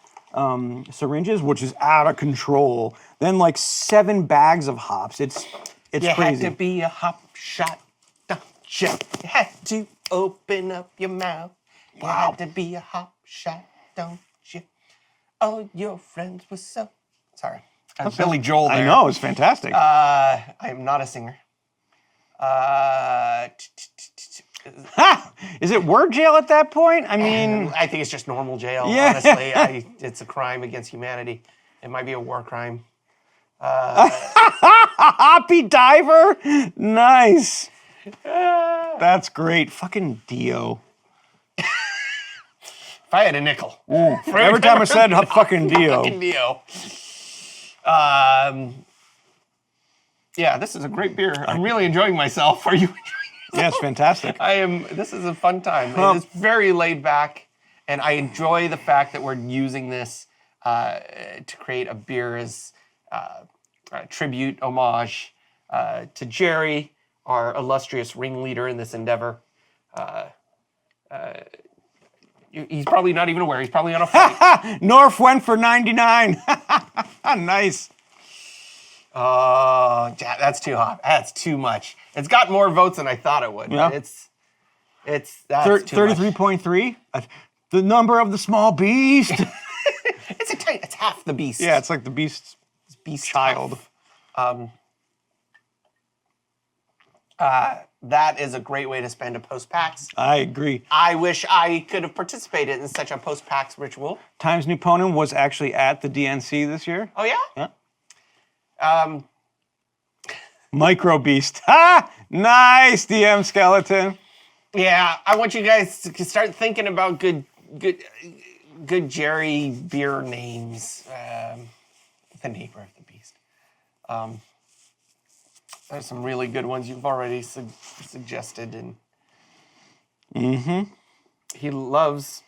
syringes, which is out of control. Then 7 bags of hops. It's you crazy. Had to be a hop shot, don't you? You had to open up your mouth. You had to be a hop shot, don't you? All your friends were so... Sorry. That's Billy Joel there. I know, it's fantastic. I am not a singer. Is it word jail at that point? I mean... I think it's just normal jail, honestly. It's a crime against humanity. It might be a war crime. Hoppy diver? Nice. That's great. Fucking Dio. If I had a nickel. Every time I said fucking Dio. Fucking Dio. Yeah, this is a great beer. I'm really enjoying myself. Are you enjoying yourself? Yeah, it's fantastic. I am. This is a fun time. It's very laid back, and I enjoy the fact that we're using this to create a beer as a tribute, homage to Jerry, our illustrious ringleader in this endeavor. He's probably not even aware. He's probably on a flight. North went for 99. Nice. Oh, that's too hot. That's too much. It's got more votes than I thought it would. Yeah. It's that's 33.3. The number of the small beast. It's half the beast. Yeah, it's like the beast's beast child. That is a great way to spend a post-PAX. I agree. I wish I could have participated in such a post-PAX ritual. Times New Ponin was actually at the DNC this year. Oh, yeah? Yeah. Micro Beast. Ha! Nice, DM Skeleton. Yeah, I want you guys to start thinking about good Jerry beer names. The neighbor of the beast. There's some really good ones you've already suggested, and he loves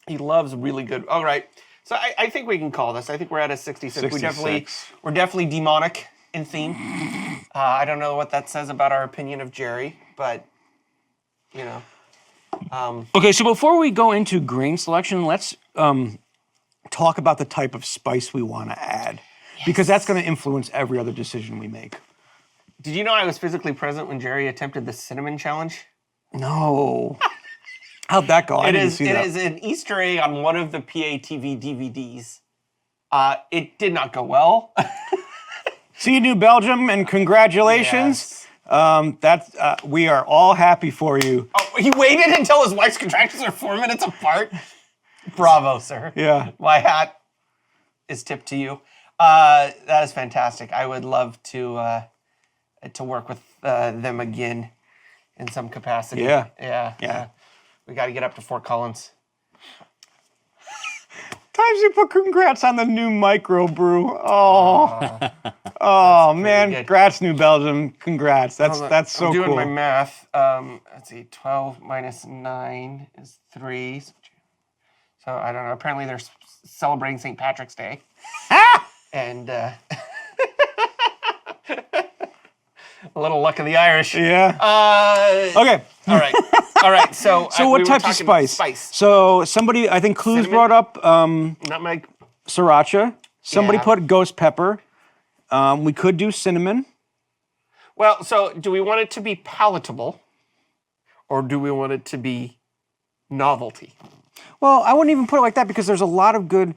really good. All right, so I think we can call this. I think we're at a 66. We're definitely demonic in theme. I don't know what that says about our opinion of Jerry, but you know. Okay, so before we go into grain selection, let's talk about the type of spice we want to add, because that's going to influence every other decision we make. Did you know I was physically present when Jerry attempted the cinnamon challenge? No. How'd that go? I didn't see that. It is an Easter egg on one of the PATV DVDs. It did not go well. See you, New Belgium, and congratulations. Yes. We are all happy for you. Oh, he waited until his wife's contractions are 4 minutes apart. Bravo, sir. Yeah. My hat is tipped to you. That is fantastic. I would love to work with them again in some capacity. Yeah. We got to get up to Fort Collins. Times you put congrats on the new microbrew. Oh man, good. congrats, New Belgium. Congrats. That's so I'm doing cool. my math. Let's see, 12 minus 9 is 3. So I don't know. Apparently they're celebrating St. Patrick's Day. And a little luck of the Irish. Yeah. Okay. All right. All right. So what we were type of talking spice? So somebody, I think Clues Cinnamon? brought up Nutmeg. sriracha. Somebody Yeah. put ghost pepper. We could do cinnamon. Well, so do we want it to be palatable, or do we want it to be novelty? Well, I wouldn't even put it like that, because there's a lot of good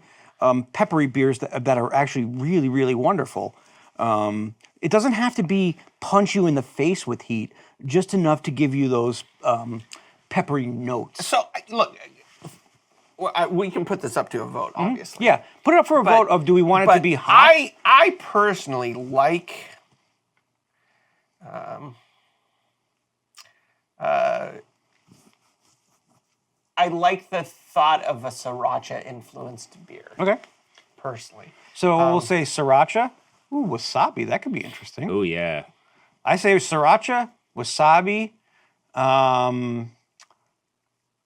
peppery beers that are actually really, really wonderful. It doesn't have to be punch you in the face with heat, just enough to give you those peppery notes. So look, we can put this up to a vote, obviously. Yeah, put it up for a vote of, do we want it to be hot? I personally like I like the thought of a sriracha influenced beer. Okay. Personally. So we'll say sriracha. Ooh, wasabi. That could be interesting. Oh yeah. I say sriracha, wasabi.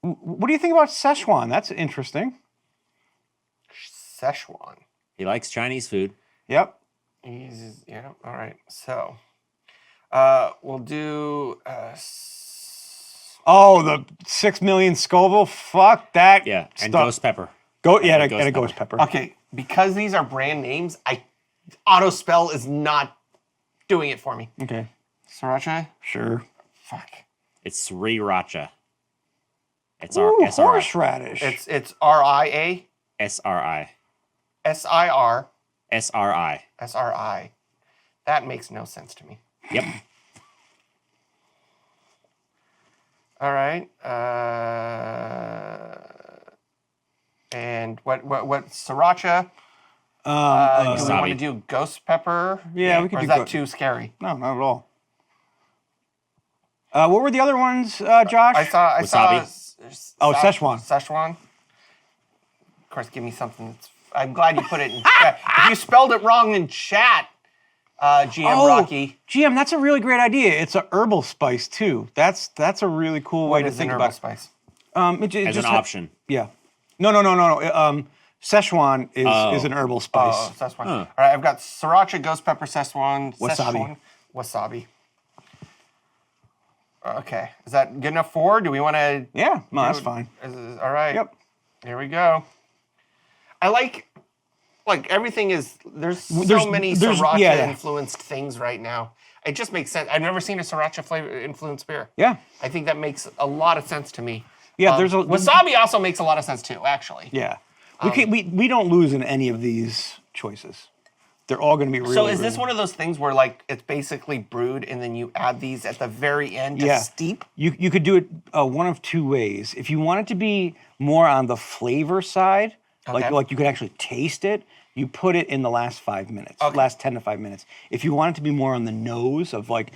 What do you think about Szechuan? That's interesting. Szechuan. He likes Chinese food. Yep. Yeah, all right. So we'll do Oh, the 6 million Scoville. Fuck that. Yeah, and stuff. ghost pepper. And a ghost pepper. Okay, because these are brand names, auto spell is not doing it for me. Okay. Sriracha? Sure. Fuck. It's sriracha. It's Ooh, SRI. horseradish. It's RIA? SRI. SIR? SRI. SRI. That makes no sense to me. Yep. All right. And what sriracha? Do we want to Wasabi. do ghost pepper? Yeah, we could Or do is that ghost- too scary? No, not at all. What were the other ones, Josh? I saw. Wasabi. Szechuan. Szechuan. Of course, give me something that's. I'm glad you put it in chat. If you spelled it wrong in chat, GM Rocky. GM, that's a really great idea. It's a herbal spice too. That's a really cool way What to is an think herbal about. spice? It As just an option. Yeah. No. Szechuan is an herbal spice. Oh, Szechuan. All right, I've got sriracha, ghost pepper, Szechuan, Wasabi. wasabi. Okay, is that good enough for? Do we want to? Yeah, no, that's fine. All right. Yep. Here we go. I like everything is. There's so many sriracha influenced things right now. It just makes sense. I've never seen a sriracha flavor influenced beer. Yeah. I think that makes a lot of sense to me. Yeah, there's a wasabi also makes a lot of sense too, actually. Yeah, we don't lose in any of these choices. They're all going to be really. So is this one of those things where like it's basically brewed and then you add these at the very end to steep? You could do it one of two ways. If you want it to be more on the flavor side, like you could actually taste it, you put it in the last 5 minutes, last 10 to 5 minutes. If you want it to be more on the nose of like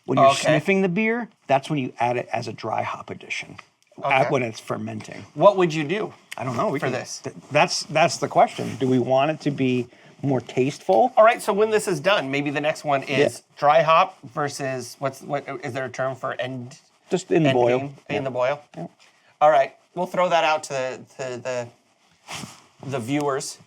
when you're sniffing the beer, that's when you add it as a dry hop addition. When it's fermenting. What would you do? I don't know. For this. That's the question. Do we want it to be more tasteful? All right, so when this is done, maybe the next one is dry hop versus what is there a term for end? Just in the boil. In the boil. Yeah. All right, we'll throw that out to the viewers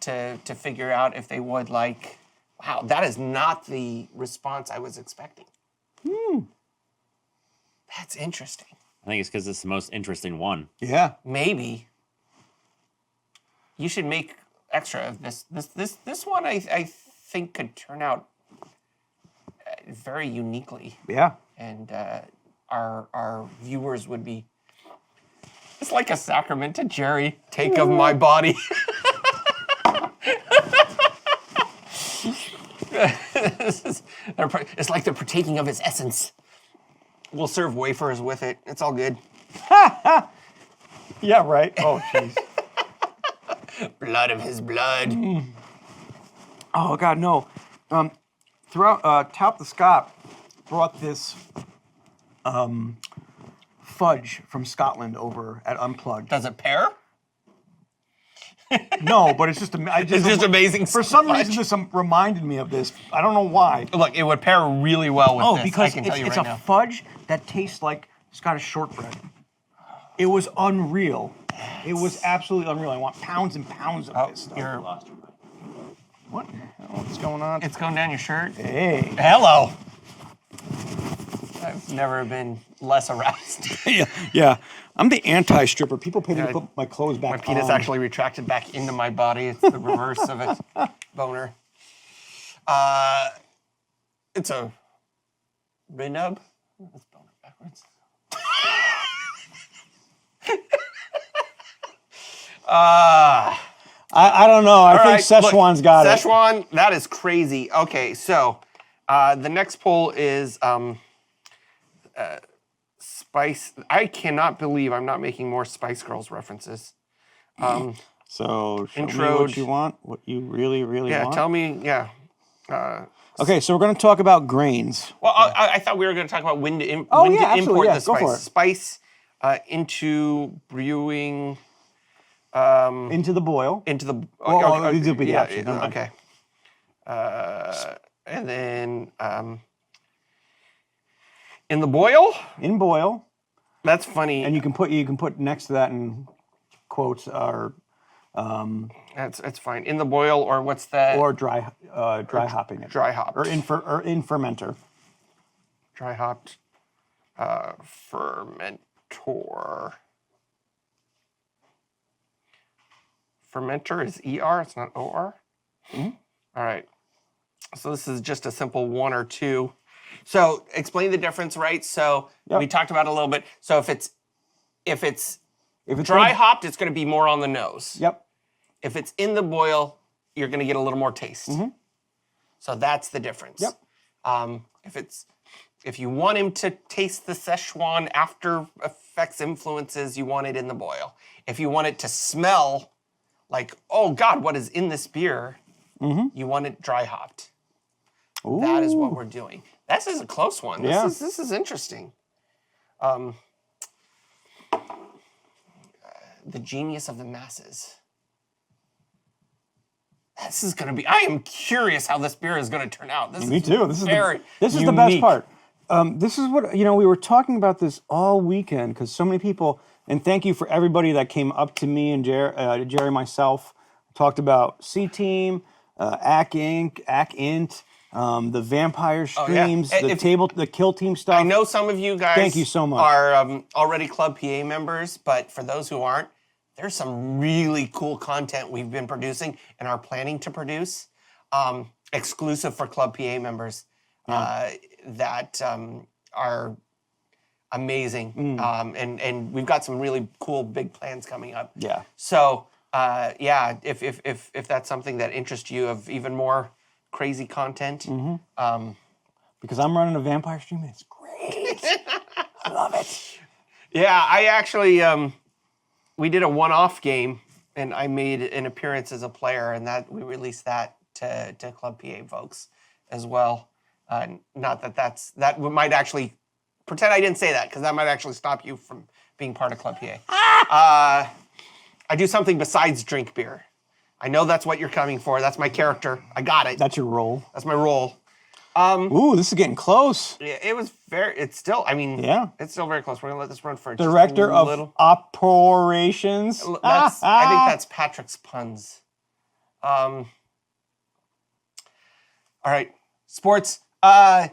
to figure out if they would like. Wow, that is not the response I was expecting. That's interesting. I think it's because it's the most interesting one. Yeah. Maybe. You should make extra of this. This one I think could turn out very uniquely. Yeah. And our viewers would be. It's like a sacrament to Jerry. Take of my body. It's like they're partaking of his essence. We'll serve wafers with it. It's all good. Yeah, right. Oh, jeez. Blood of his blood. Oh, God, no. Throughout, Top the Scott brought this fudge from Scotland over at Unplugged. Does it pair? No, but it's just It's just amazing. For some reason, this reminded me of this. I don't know why. Look, it would pair really well with this. Because I can tell you it's right a now. fudge that tastes like Scottish shortbread. It was unreal. It was absolutely unreal. I want pounds and pounds of this stuff. What? What's going on? It's going down your shirt. Hey. Hello. I've never been less aroused. Yeah. I'm the anti-stripper. People pay me to put my clothes back on. My penis actually retracted back into my body. It's the reverse of a boner. It's a renub. That's boner backwards. I don't know. I think Szechuan's got it. Szechuan, that is crazy. Okay, so the next poll is Spice. I cannot believe I'm not making more Spice Girls references. So show me Intro. what you want, what you really, really want. Yeah, tell me. Yeah. Okay, so we're going to talk about grains. Well, I thought we were going to talk about when to import the Go for spice. Spice into brewing. Into the boil. Into the. These will be the options. Never mind. Okay. And then in the boil. In boil. That's funny. And you can put next to that in quotes are. That's fine. In the boil, or what's that? Or dry hopping it. Dry hopped. Or in fermenter. Dry hopped fermentor. Fermentor is ER, it's not OR? Mm-hmm. All right. So this is just a simple 1 or 2. So explain the difference, right? So we talked about it a little bit. So if it's dry hopped, it's going to be more on the nose. Yep. If it's in the boil, you're going to get a little more taste. Mm-hmm. So that's the difference. Yep. If you want him to taste the Szechuan after effects influences, you want it in the boil. If you want it to smell like, oh God, what is in this beer? Mm-hmm. You want it dry hopped. Ooh. That is what we're doing. This is a close one. This is interesting. The genius of the masses. This is going to be. I am curious how this beer is going to turn out. Me too. This is unique. the best part. This is what we were talking about this all weekend because so many people. And thank you for everybody that came up to me and Jerry, myself, talked about C Team, AC Inc., AC Int, the vampire streams, the Kill Team stuff. I know some of you guys. Thank you so much. Are already Club PA members, but for those who aren't, there's some really cool content we've been producing and are planning to produce, exclusive for Club PA members that are amazing. And we've got some really cool big plans coming up. Yeah. So yeah, if that's something that interests you of even more crazy content, Because I'm running a vampire stream and it's great. I love it. yeah, I actually we did a one-off game and I made an appearance as a player, and that we released that to Club PA folks as well. Not that might actually pretend I didn't say that, because that might actually stop you from being part of Club PA. I do something besides drink beer. I know that's what you're coming for. That's my character. I got it. That's your role. That's my role. Ooh, this is getting close. It was it's still, I mean, it's still very close. We're gonna let this run for Director just a of little. Operations. I think that's Patrick's puns. All right, sports. I'm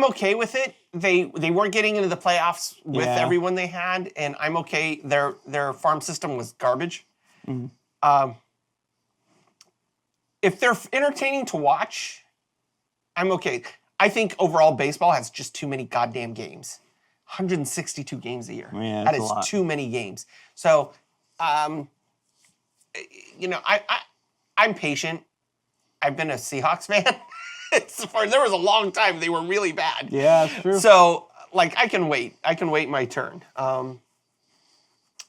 okay with it. They weren't getting into the playoffs with everyone they had, and I'm okay. Their farm system was garbage. If they're entertaining to watch, I'm okay. I think overall baseball has just too many goddamn games. 162 games a year. Yeah, that that's is a lot. too many games. So, you know, I'm patient. I've been a Seahawks fan. There was a long time they were really bad. Yeah, that's true. So, like, I can wait. I can wait my turn. All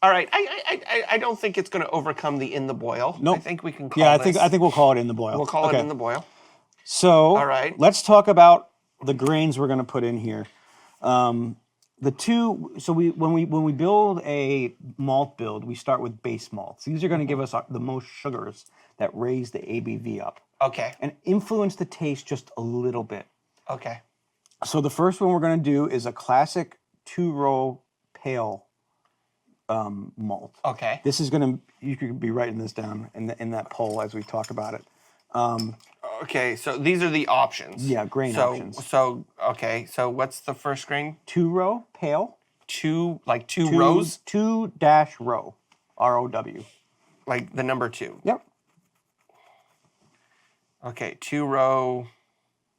right. I don't think it's going to overcome the in the boil. Nope. I think we can call I this. think we'll call it in the boil. We'll call it in the boil. So, All right. let's talk about the grains we're going to put in here. When we build a malt build, we start with base malts. These are going to give us the most sugars that raise the ABV up Okay. and influence the taste just a little bit. Okay. So the first one we're going to do is a classic 2-row pale malt. Okay. This is going to, you could be writing this down in that poll as we talk about it. Okay, so these are the options. Yeah, grain options. So what's the first grain? 2-row pale. Two rows? 2-row. ROW. Like the number 2. Yep. Okay, 2-row,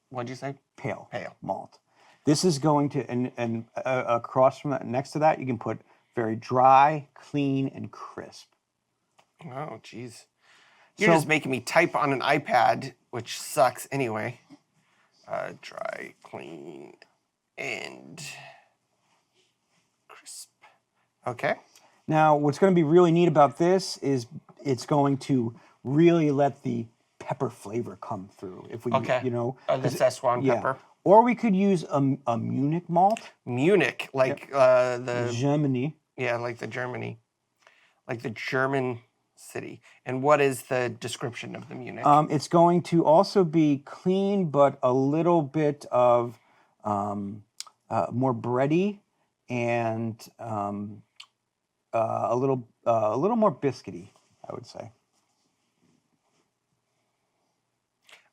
what'd you say? Pale. Pale. Malt. This is going to, and across from that, next to that, you can put very dry, clean, and crisp. Oh, jeez. You're just making me type on an iPad, which sucks anyway. Dry, clean, and crisp. Okay. Now, what's going to be really neat about this is it's going to really let the pepper flavor come through. If we, you know, the Szechuan pepper. Or we could use a Munich malt. Munich, like the Germany. Yeah, like the Germany, like the German city. And what is the description of the Munich? It's going to also be clean, but a little bit of more bready and a little more biscuity, I would say.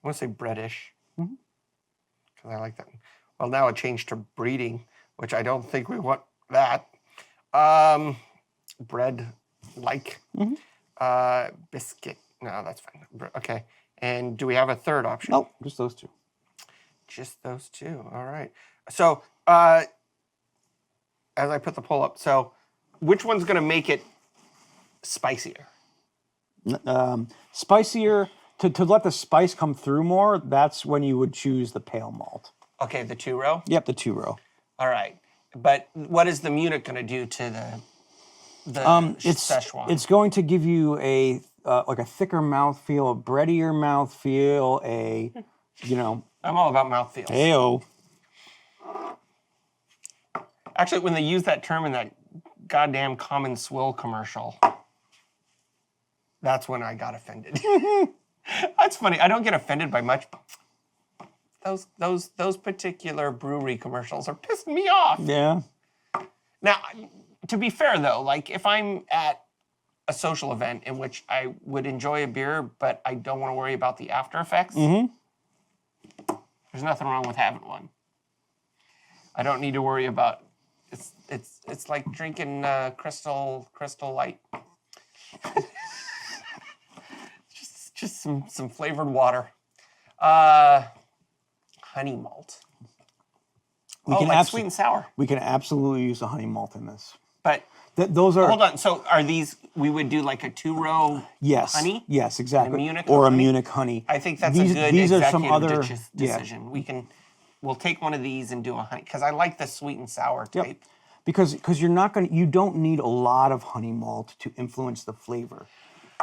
I want to say breadish, because I like that. Well, now it changed to breeding, which I don't think we want that. Bread like biscuit. No, that's fine. Okay. And do we have a third option? Nope, just those two. Just those two. All right. So as I put the poll up, so which one's going to make it spicier? Spicier, to let the spice come through more, that's when you would choose the pale malt. Okay, the 2-row? Yep, the 2-row. All right. But what is the Munich going to do to the Szechuan? It's going to give you a like a thicker mouthfeel, a breadier mouthfeel, I'm all about mouthfeels. Heyo. Actually, when they use that term in that goddamn Common Swill commercial, that's when I got offended. That's funny. I don't get offended by much. Those particular brewery commercials are pissing me off. Yeah. Now, to be fair though, like if I'm at a social event in which I would enjoy a beer, but I don't want to worry about the after effects, there's nothing wrong with having one. I don't need to worry about. It's like drinking Crystal Light. just some flavored water. Honey malt. like sweet and sour. We can absolutely use a honey malt in this. But Those are hold on. So are these? We would do like a 2-row honey. Yes, exactly. Munich or a honey? Munich honey. I think that's a good these are executive some other decision. We'll take one of these and do a honey because I like the sweet and sour type. Because you don't need a lot of honey malt to influence the flavor.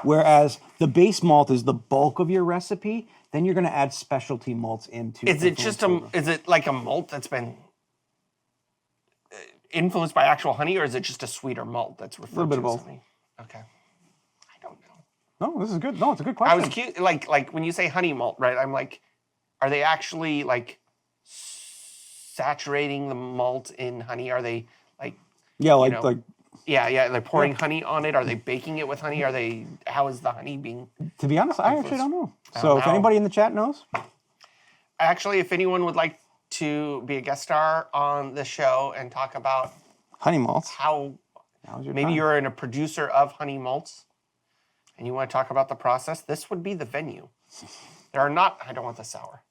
Whereas the base malt is the bulk of your recipe, then you're going to add specialty malts into. Is it just is it like a malt that's been influenced by actual honey, or is it just a sweeter malt that's referred to as honey? Okay, I don't know. No, this is good. No, it's a good question. I was cute. Like when you say honey malt, right? I'm like, are they actually like saturating the malt in honey? Are they like? Yeah, like They're pouring honey on it. Are they baking it with honey? How is the honey being? To be honest, I actually don't know. I So don't if know. anybody in the chat knows, Actually, if anyone would like to be a guest star on the show and talk about honey malts. how Now's your maybe time. you're a producer of honey malts and you want to talk about the process, this would be the venue. There are not. I don't want the sour.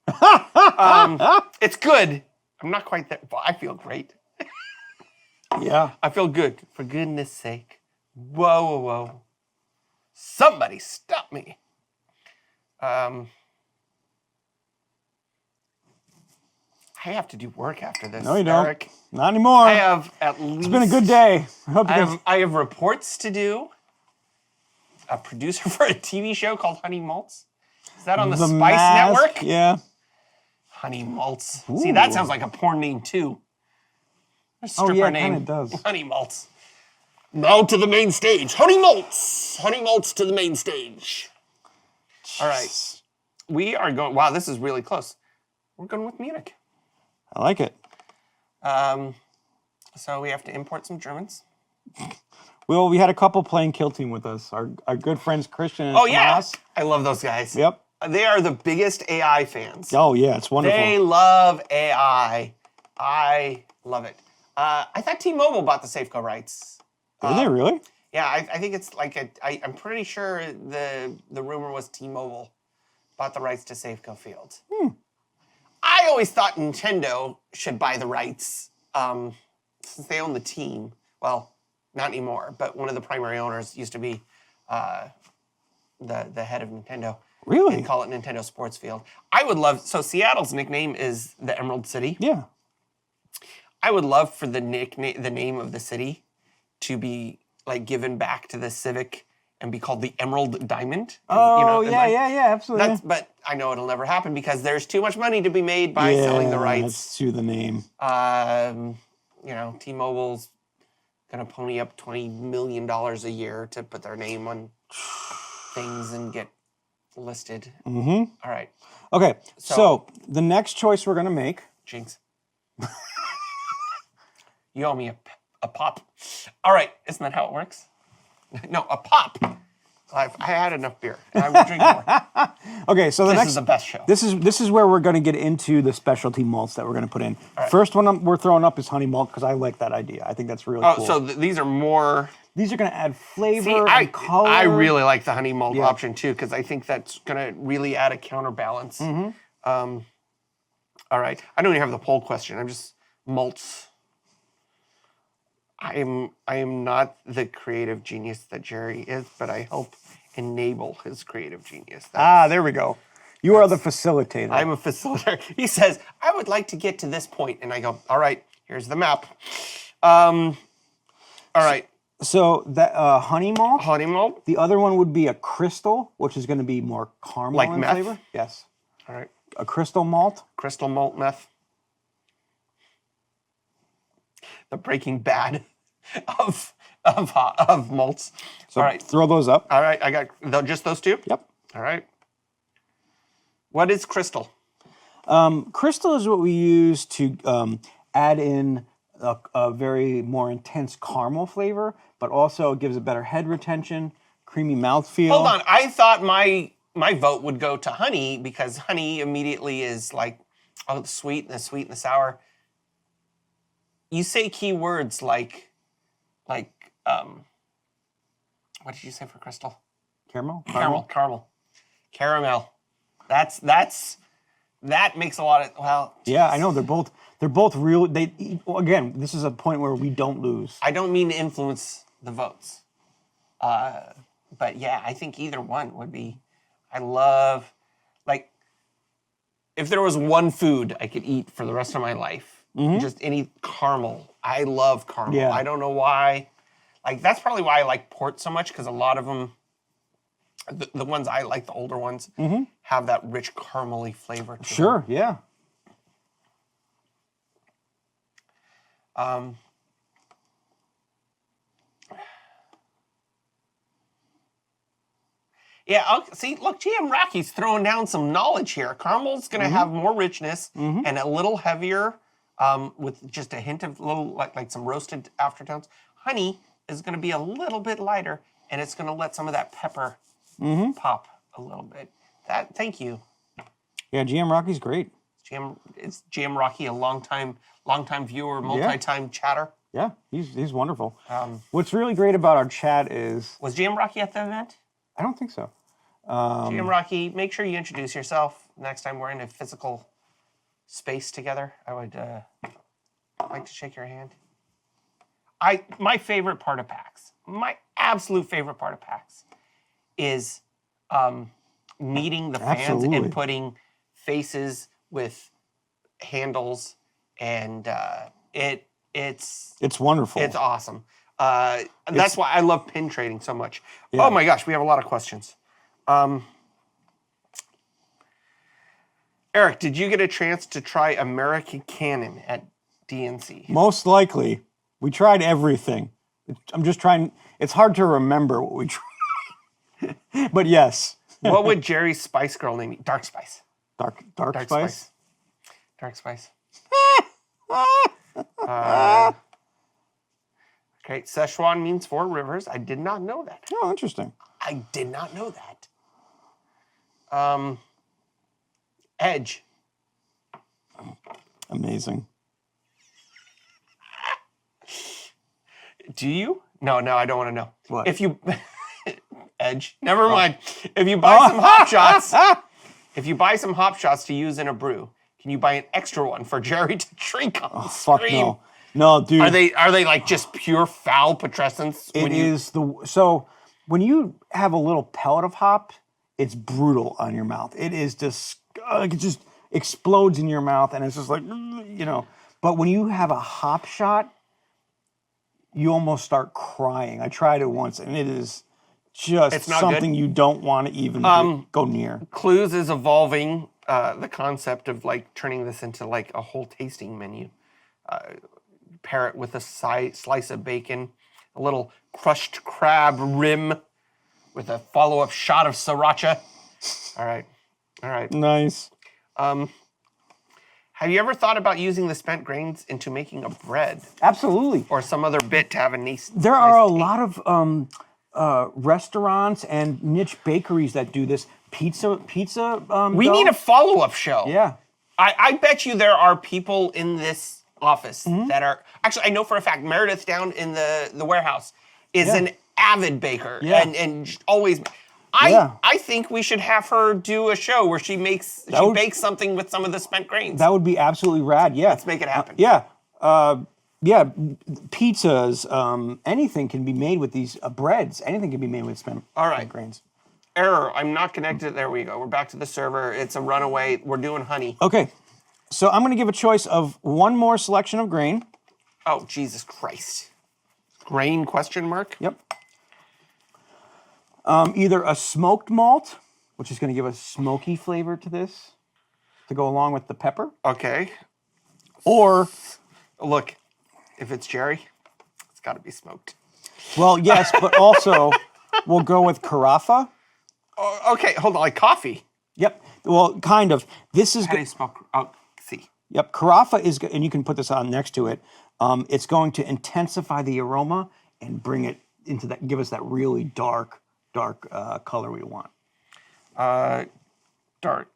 It's good. I'm not quite there, but I feel great. Yeah. I feel good. For goodness sake. Whoa, whoa, whoa. Somebody stop me. I have to do work after this. No, you don't. Eric. Not anymore. I have at least. It's been a good day. I hope you guys. I have reports to do. A producer for a TV show called Honey Malts. Is that on the Spice Mask, Network? Yeah. Honey Malts. See, that sounds like a porn name too. A stripper yeah, it name. kinda does. Honey Malts. Now to the main stage. Honey Malts. Honey Malts to the main stage. All right. We are going. Wow, this is really close. We're going with Munich. I like it. So we have to import some Germans. Well, we had a couple playing Kill Team with us. Our good friends Christian and Oh yeah, Tomas. I love those guys. Yep. They are the biggest AI fans. Oh yeah, it's wonderful. They love AI. I love it. I thought T-Mobile bought the Safeco rights. Did they really? Yeah, I think it's like I'm pretty sure the rumor was T-Mobile bought the rights to Safeco Field. I always thought Nintendo should buy the rights since they own the team. Well, not anymore, but one of the primary owners used to be the head of Nintendo. Really? They call it Nintendo Sports Field. I would love, so Seattle's nickname is the Emerald City. Yeah. I would love for the name of the city to be like given back to the Civic and be called the Emerald Diamond. Oh, yeah, absolutely. But I know it'll never happen because there's too much money to be made by selling the rights. That's to the name. T-Mobile's gonna pony up $20 million a year to put their name on things and get listed. Mm-hmm. All right, Okay, so the next choice we're gonna make. Jinx. You owe me a pop. All right, isn't that how it works? No, a pop. I had enough beer, and I will drink more. Okay, so This is the best show. This is where we're gonna get into the specialty malts that we're gonna put in. right. First one we're throwing up is honey malt because I like that idea. I think that's really cool. So these are more. These are gonna add flavor See, and color. I really like the honey malt option too because I think that's gonna really add a counterbalance. All right, I don't even have the poll question. I'm just malts. I am not the creative genius that Jerry is, but I help enable his creative genius. There we go. You are the facilitator. I'm a facilitator. He says, I would like to get to this point. And I go, all right, here's the map. All right. So that honey malt. Honey malt. The other one would be a crystal, which is going to be more caramel Like in meth? flavor. Yes. All right. A crystal malt. Crystal malt meth. The Breaking Bad of malts. So all right. throw those up. All right. I got just those two? Yep. All right. What is crystal? Crystal is what we use to add in a very more intense caramel flavor, but also gives a better head retention, creamy mouthfeel. Hold on. I thought my vote would go to honey because honey immediately is like, oh, the sweet and the sweet and the sour. You say key words like, what did you say for crystal? Caramel? Caramel. That's that makes a lot of, well. Yeah, I know they're both real. Again, this is a point where we don't lose. I don't mean to influence the votes. But yeah, I think either one would be, I love, like, if there was one food I could eat for the rest of my life, just any caramel. I love caramel. Yeah. I don't know why. Like, that's probably why I like port so much, because a lot of them, the ones I like, the older ones, have that rich caramely flavor to them. Sure, yeah. Yeah, see, look, GM Rocky's throwing down some knowledge here. Caramel's going to have more richness and a little heavier, with just a hint of little, like some roasted aftertones. Honey is going to be a little bit lighter, and it's going to let some of that pepper pop a little bit. Thank you. Yeah, GM Rocky's great. Is GM Rocky a longtime viewer, multi-time chatter? Yeah, he's wonderful. What's really great about our chat is... Was GM Rocky at the event? I don't think so. GM Rocky, make sure you introduce yourself next time we're in a physical space together. I would like to shake your hand. My favorite part of PAX, my absolute favorite part of PAX, is meeting the fans Absolutely. and putting faces with handles, and It's wonderful. it's awesome. And that's why I love pin trading so much. Yeah. Oh my gosh, we have a lot of questions. Eric, did you get a chance to try American Cannon at DNC? Most likely. We tried everything. I'm just trying... It's hard to remember what we tried. But yes. What would Jerry's Spice Girl name be? Dark Spice. Dark Dark Spice? Dark Spice. Okay, Szechuan means Four Rivers. I did not know that. Oh, interesting. I did not know that. Edge. Amazing. Do you? No, I don't want to know. What? If you Edge. Never mind. If you buy some hop shots, to use in a brew, can you buy an extra one for Jerry to drink on the Fuck stream? no. No, dude. Are they like just pure foul putrescence? So when you have a little pellet of hop, it's brutal on your mouth. It is just it just explodes in your mouth, and it's just like But when you have a hop shot, you almost start crying. I tried it once, and it is just It's not something good? you don't want to even go near. Clues is evolving the concept of like turning this into like a whole tasting menu. Pair it with a slice of bacon, a little crushed crab rim with a follow-up shot of sriracha. All right. Nice. Have you ever thought about using the spent grains into making a bread Absolutely. or some other bit to have a nice? There are a lot of restaurants and niche bakeries that do this. Pizza. We dough. need a follow-up show. Yeah. I bet you there are people in this office Mm-hmm. that are actually. I know for a fact Meredith down in the warehouse is an avid baker and always. I think we should have her do a show where she bakes something with some of the spent grains. That would be absolutely rad. Yeah. Let's make it happen. Pizzas, anything can be made with these breads. Anything can be made with spent grains. Error. I'm not connected. There we go. We're back to the server. It's a runaway. We're doing honey. Okay. So I'm going to give a choice of one more selection of grain. Oh, Jesus Christ. Grain question mark? Yep. Either a smoked malt, which is going to give a smoky flavor to this to go along with the pepper. Okay. Or, look, if it's Jerry, it's got to be smoked. Well, yes, but also we'll go with carafa. Oh, okay, hold on, like coffee. Yep. Well, kind of. This is How do you smoke? Oh, see. Yep. Carafa is, and you can put this on next to it. It's going to intensify the aroma and bring it into that, give us that really dark color we want. Dark.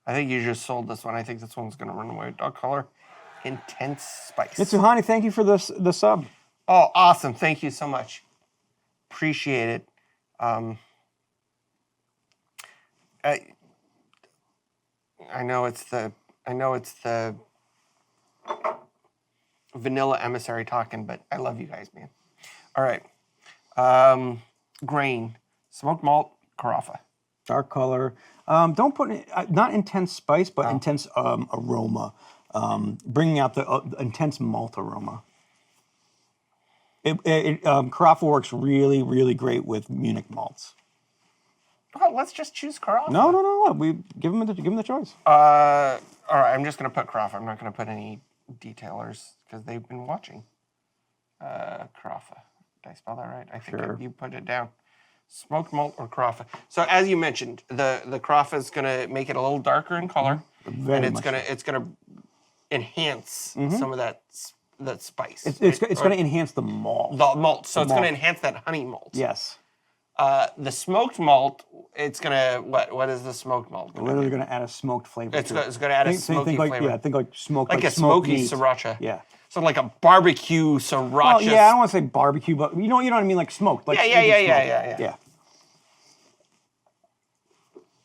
I think you just sold this one. I think this one's going to run away. Dark color, intense spice. Mitsuhani, thank you for the sub. Oh, awesome. Thank you so much. Appreciate it. I know it's the vanilla emissary talking, but I love you guys, man. All right. Grain, smoked malt, carafa. Dark color. Don't put not intense spice, but intense aroma. Bringing out the intense malt aroma. Carafa works really, really great with Munich malts. Well, let's just choose carafa. No. We give them the choice. All right, I'm just gonna put carafa. I'm not gonna put any detailers because they've been watching. Carafa. Did I spell that right? I think Sure. you put it down. Smoked malt or carafa. So as you mentioned, the carafa is gonna make it a little darker in color, Very and much it's gonna enhance some of that spice. It's going to enhance the malt. the malt. So it's malt. gonna enhance that honey malt. Yes. The smoked malt, it's gonna what is the smoked malt? Gonna Literally do? going to add a smoked flavor. It's to go- it. it's gonna add a smoky like, flavor. Yeah, think like smoked, like a smoked smoky meat. sriracha. Yeah. So like a barbecue sriracha. Well, yeah, I don't want to say barbecue, but you know what I mean, like smoked. Like Yeah. Yeah.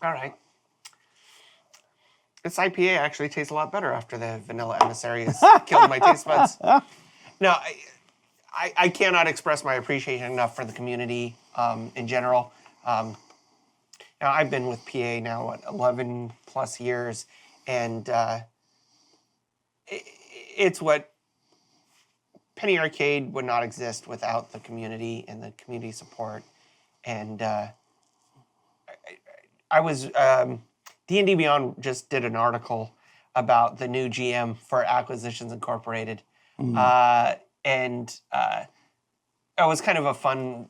All right. This IPA actually tastes a lot better after the vanilla emissary has killed my taste buds. No, I cannot express my appreciation enough for the community in general. Now I've been with PA now 11 plus years, and it's what Penny Arcade would not exist without the community and the community support. And I was D&D Beyond just did an article about the new GM for Acquisitions Incorporated, and it was kind of a fun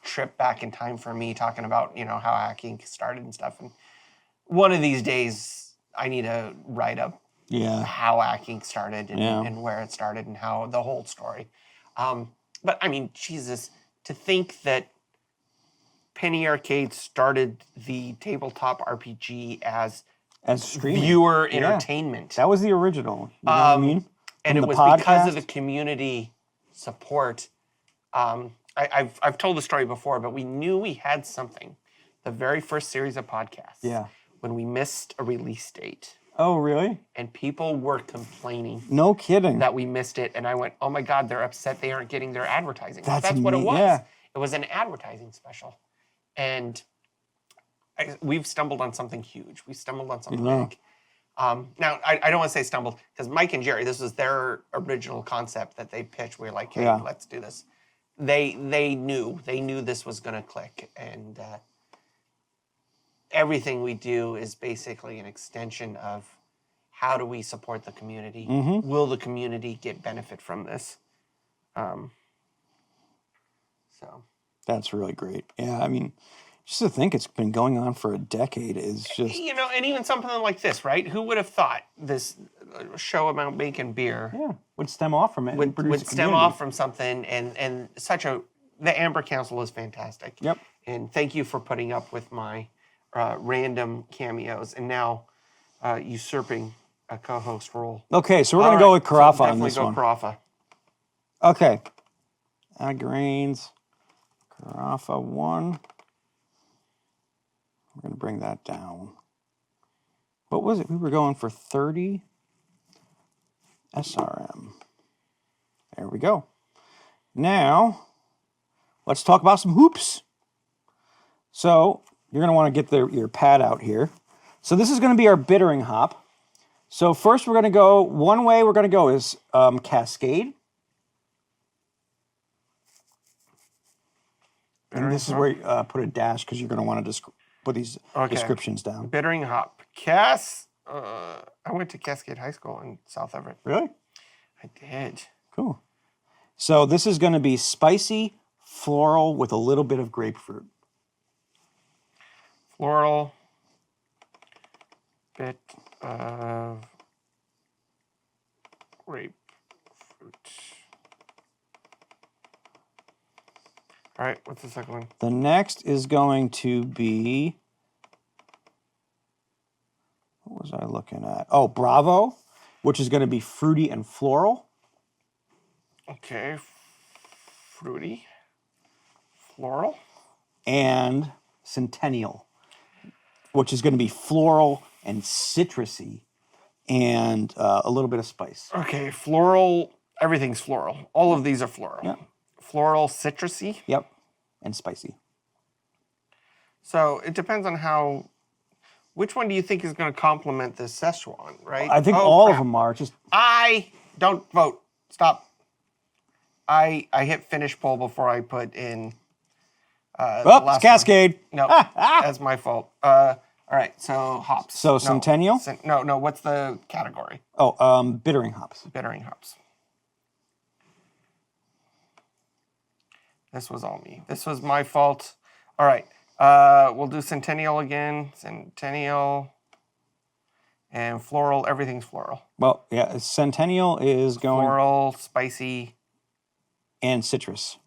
trip back in time for me, talking about how hacking started and stuff. And one of these days, I need to write up how hacking started and where it started and how the whole story. But I mean, Jesus, to think that Penny Arcade started the tabletop RPG as streaming. viewer entertainment. That was the original. You know what I mean? And From it was the because of podcast. the community support. I've told the story before, but we knew we had something. The very first series of podcasts. Yeah. When we missed a release date. Oh, really? And people were complaining No kidding. that we missed it. And I went, oh my God, they're upset they aren't getting their advertising. That's what it was. yeah. It was an advertising special. And we've stumbled on something huge. We stumbled on something big. Now, I don't want to say stumbled, because Mike and Jerry, this was their original concept that they pitched. We were like, hey, let's do this. They knew this was going to click. And everything we do is basically an extension of how do we support the community? Will the community get benefit from this? So That's really great. Yeah, I mean, just to think it's been going on for a decade is just... and even something like this, right? Who would have thought this show about making beer would stem off from it. and produce would a stem community. off from something, and the Amber Council is fantastic. Yep. And thank you for putting up with my random cameos and now usurping a co-host role. Okay, so we're going to go with Carafa on this one. Definitely go Carafa. Okay. Add grains. Carafa 1. We're going to bring that down. What was it? We were going for 30 SRM. There we go. Now, let's talk about some hoops. So, you're going to want to get your pad out here. So this is going to be our bittering hop. So first we're going to go, one way we're going to go is Cascade. And this is where you put a dash because you're going to want to put these descriptions down. Bittering hop. I went to Cascade High School in South Everett. Really? I did. Cool. So this is going to be spicy, floral with a little bit of grapefruit. Floral. Bit of grapefruit. All right, what's the second one? The next is going to be, what was I looking at? Oh, Bravo, which is going to be fruity and floral. Okay, fruity, floral. And Centennial, which is going to be floral, and citrusy, and a little bit of spice. Okay, floral. Everything's floral. All of these are floral. Yeah. Floral, citrusy. Yep, and spicy. So it depends on how. Which one do you think is going to complement this Szechuan, right? I think Oh, all crap. of them are. Just I don't vote. Stop. I hit finish poll before I put in. The it's last Cascade. one. No, that's my fault. All right, so hops. So Centennial? No. What's the category? Oh, bittering hops. Bittering hops. This was all me. This was my fault. All right. We'll do Centennial again. Centennial. And floral. Everything's floral. Well, yeah, Centennial is going Floral, spicy, and citrus.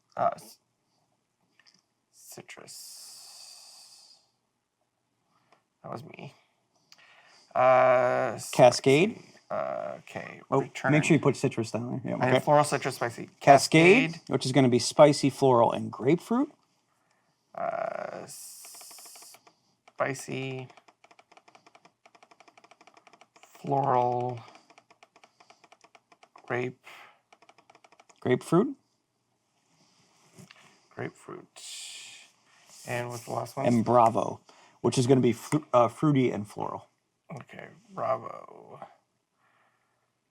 citrus. That was me. Cascade. Okay. Oh, return. make sure you put citrus down there. Yeah, I okay. have floral, citrus, spicy. Cascade, which is going to be spicy, floral, and grapefruit. Spicy, floral, Grapefruit. grapefruit. And what's the last one? And Bravo, which is going to be fruity and floral. Okay, Bravo.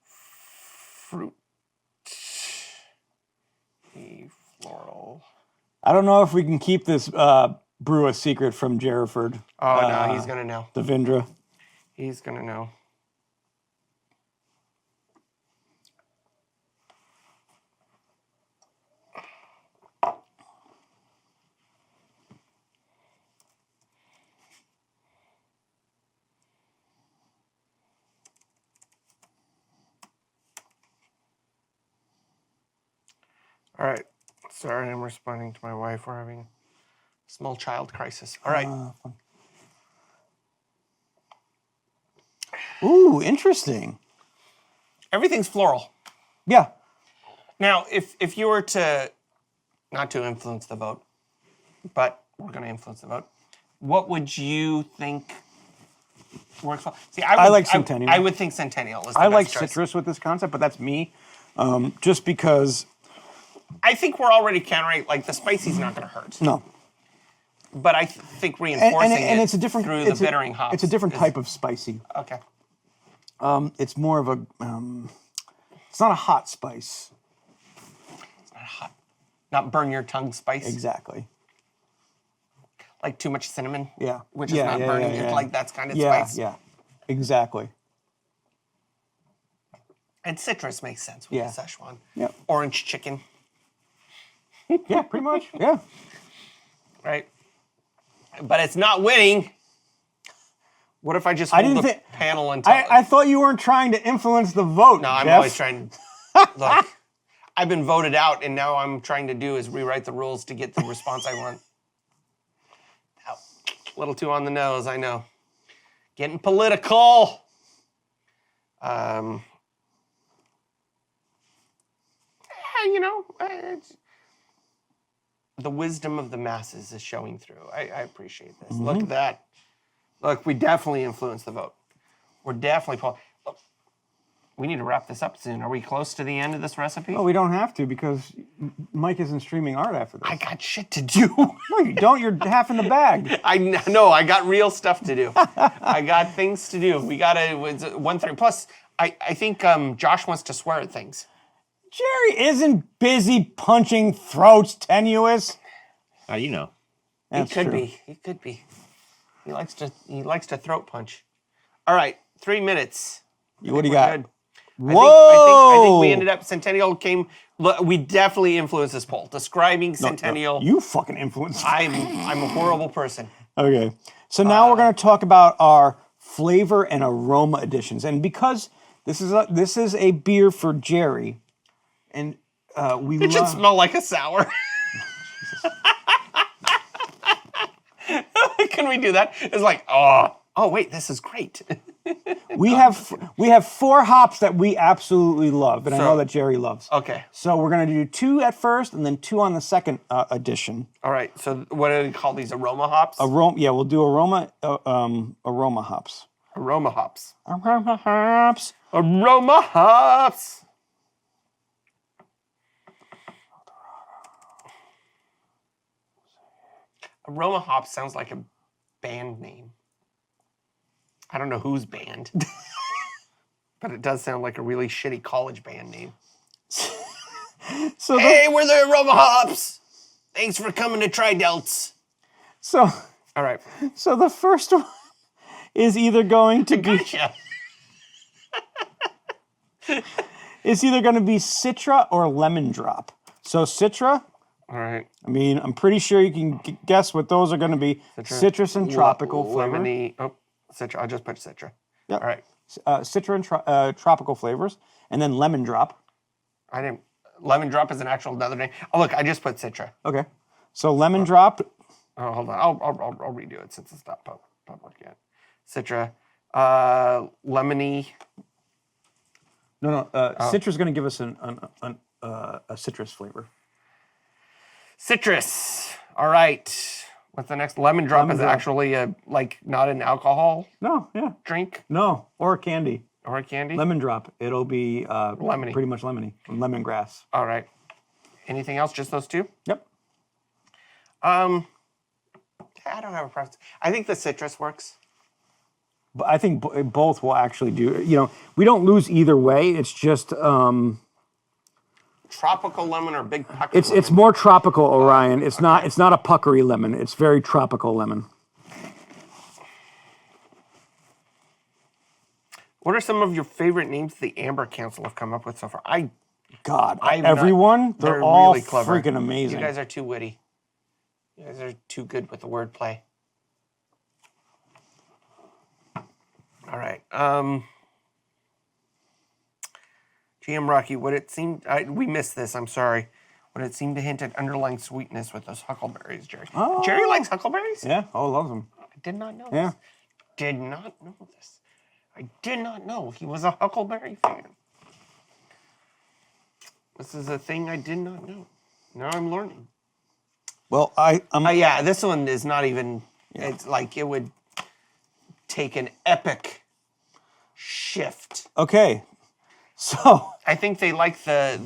Fruit. Floral. I don't know if we can keep this brew a secret from Jerriford. Oh, no, he's going to know. Devindra. He's going to know. All right. Sorry, I'm responding to my wife. We're having a small child crisis. All right. Ooh, interesting. Everything's floral. Yeah. Now, if you were to, not to influence the vote, but we're going to influence the vote, what would you think works well? See, I like Centennial. I would think Centennial is the I best like choice. citrus with this concept, but that's me. Just because, I think we're already countering, like the spicy's not going to hurt. no. But I think reinforcing And it it's a different, through it's the a- bittering hops. It's a different type of spicy. Okay. It's more of a, it's not a hot spice. It's not hot. Not burn your tongue spice. Exactly. Like too much cinnamon. Yeah. Which is Yeah, not yeah, burning yeah, it. yeah. Like that's kind of Yeah, spice. yeah. Exactly. And citrus makes sense with Yeah. the Szechuan. Yeah. Orange chicken. Yeah, pretty much. Yeah. Right? But it's not winning. What if I just hold didn't the think- panel and tell I thought you weren't trying to influence the vote. No, I'm Jeff. always trying. Look, I've been voted out, and now I'm trying to do is rewrite the rules to get the response I want. Ow. A little too on the nose, I know. Getting political. Yeah, you know, the wisdom of the masses is showing through. I appreciate this. Look at that. Look, we definitely influenced the vote. We're definitely. Look, we need to wrap this up soon. Are we close to the end of this recipe? Oh, we don't have to because Mike isn't streaming art after this. I got shit to do. No, you don't. You're half in the bag. I know. I got real stuff to do. I got things to do. We got to 1:30. Plus, I think Josh wants to swear at things. Jerry isn't busy punching throats, Tenuous. How do you know? That's He could true. be. He could be. He likes to throat punch. All right, 3 minutes. What do you We're got? good. Whoa! I think we ended up Centennial came. Look, we definitely influenced this poll. Describing Centennial. You fucking influenced. I'm a horrible person. Okay. So now we're going to talk about our flavor and aroma additions. And because this is a beer for Jerry, and we It should smell like a sour. Can we do that? It's like, oh wait, this is great. we have 4 hops that we absolutely love, and I So- know that Jerry loves. Okay. So we're going to do 2 at first, and then 2 on the second addition. All right. So what do we call these? Aroma hops? Yeah, we'll do aroma hops. Aroma hops. Aroma hops. Aroma hops. Aroma hops sounds like a band name. I don't know whose band, but it does sound like a really shitty college band name. So Hey, we're the Aroma Hops. Thanks for coming to Tri-Delts. So All right. so the first one is either going to be Gotcha. it's either going to be Citra or Lemon Drop. So Citra, All right. I mean, I'm pretty sure you can guess what those are going to be. Citrus and tropical flavor. Lemony. Oh, Citra. I'll just put Citra. Yep. All right. Citra and tropical flavors, and then Lemon Drop. I didn't. Lemon Drop is an actual another name. Oh, look, I just put Citra. Okay. So Lemon Drop. Oh, hold on. I'll redo it since it's not public yet. Citra. Lemony. No. Citra's going to give us a citrus flavor. Citrus. All right. What's the next? Lemon Drop is actually not an alcohol No, yeah. drink No, or candy. or a candy. Lemon Drop. It'll be Lemony. pretty much lemony. Lemongrass. All right. Anything else? Just those two? Yep. I don't have a preference. I think the citrus works. But I think both will actually do. You know, we don't lose either way. It's just Tropical lemon or big pucker lemon? it's more tropical, Orion. It's not a puckery lemon. It's very tropical lemon. What are some of your favorite names the Amber Council have come up with so far? Everyone, they're all really clever. freaking amazing. You guys are too witty. You guys are too good with the wordplay. All right. GM Rocky, would it seem... we missed this, I'm sorry. Would it seem to hint at underlying sweetness with those huckleberries, Jerry? Oh. Jerry likes huckleberries? Yeah, loves them. I did not know Yeah. this. Did not know this. I did not know he was a huckleberry fan. This is a thing I did not know. Now I'm learning. Well, Yeah, this one is not even... It's like it would take an epic shift. okay. So I think they like the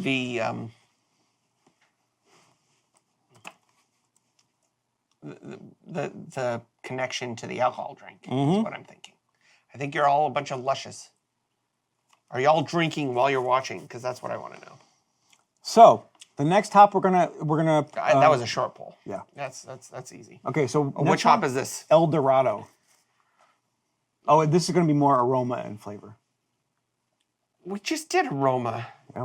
connection to the alcohol drink is what I'm thinking. I think you're all a bunch of lushes. Are y'all drinking while you're watching? Because that's what I want to know. So the next hop we're gonna that was a short pull. yeah. That's easy. Okay, so Which hop is this? El Dorado. Oh, this is gonna be more aroma and flavor. We just did aroma. Yeah,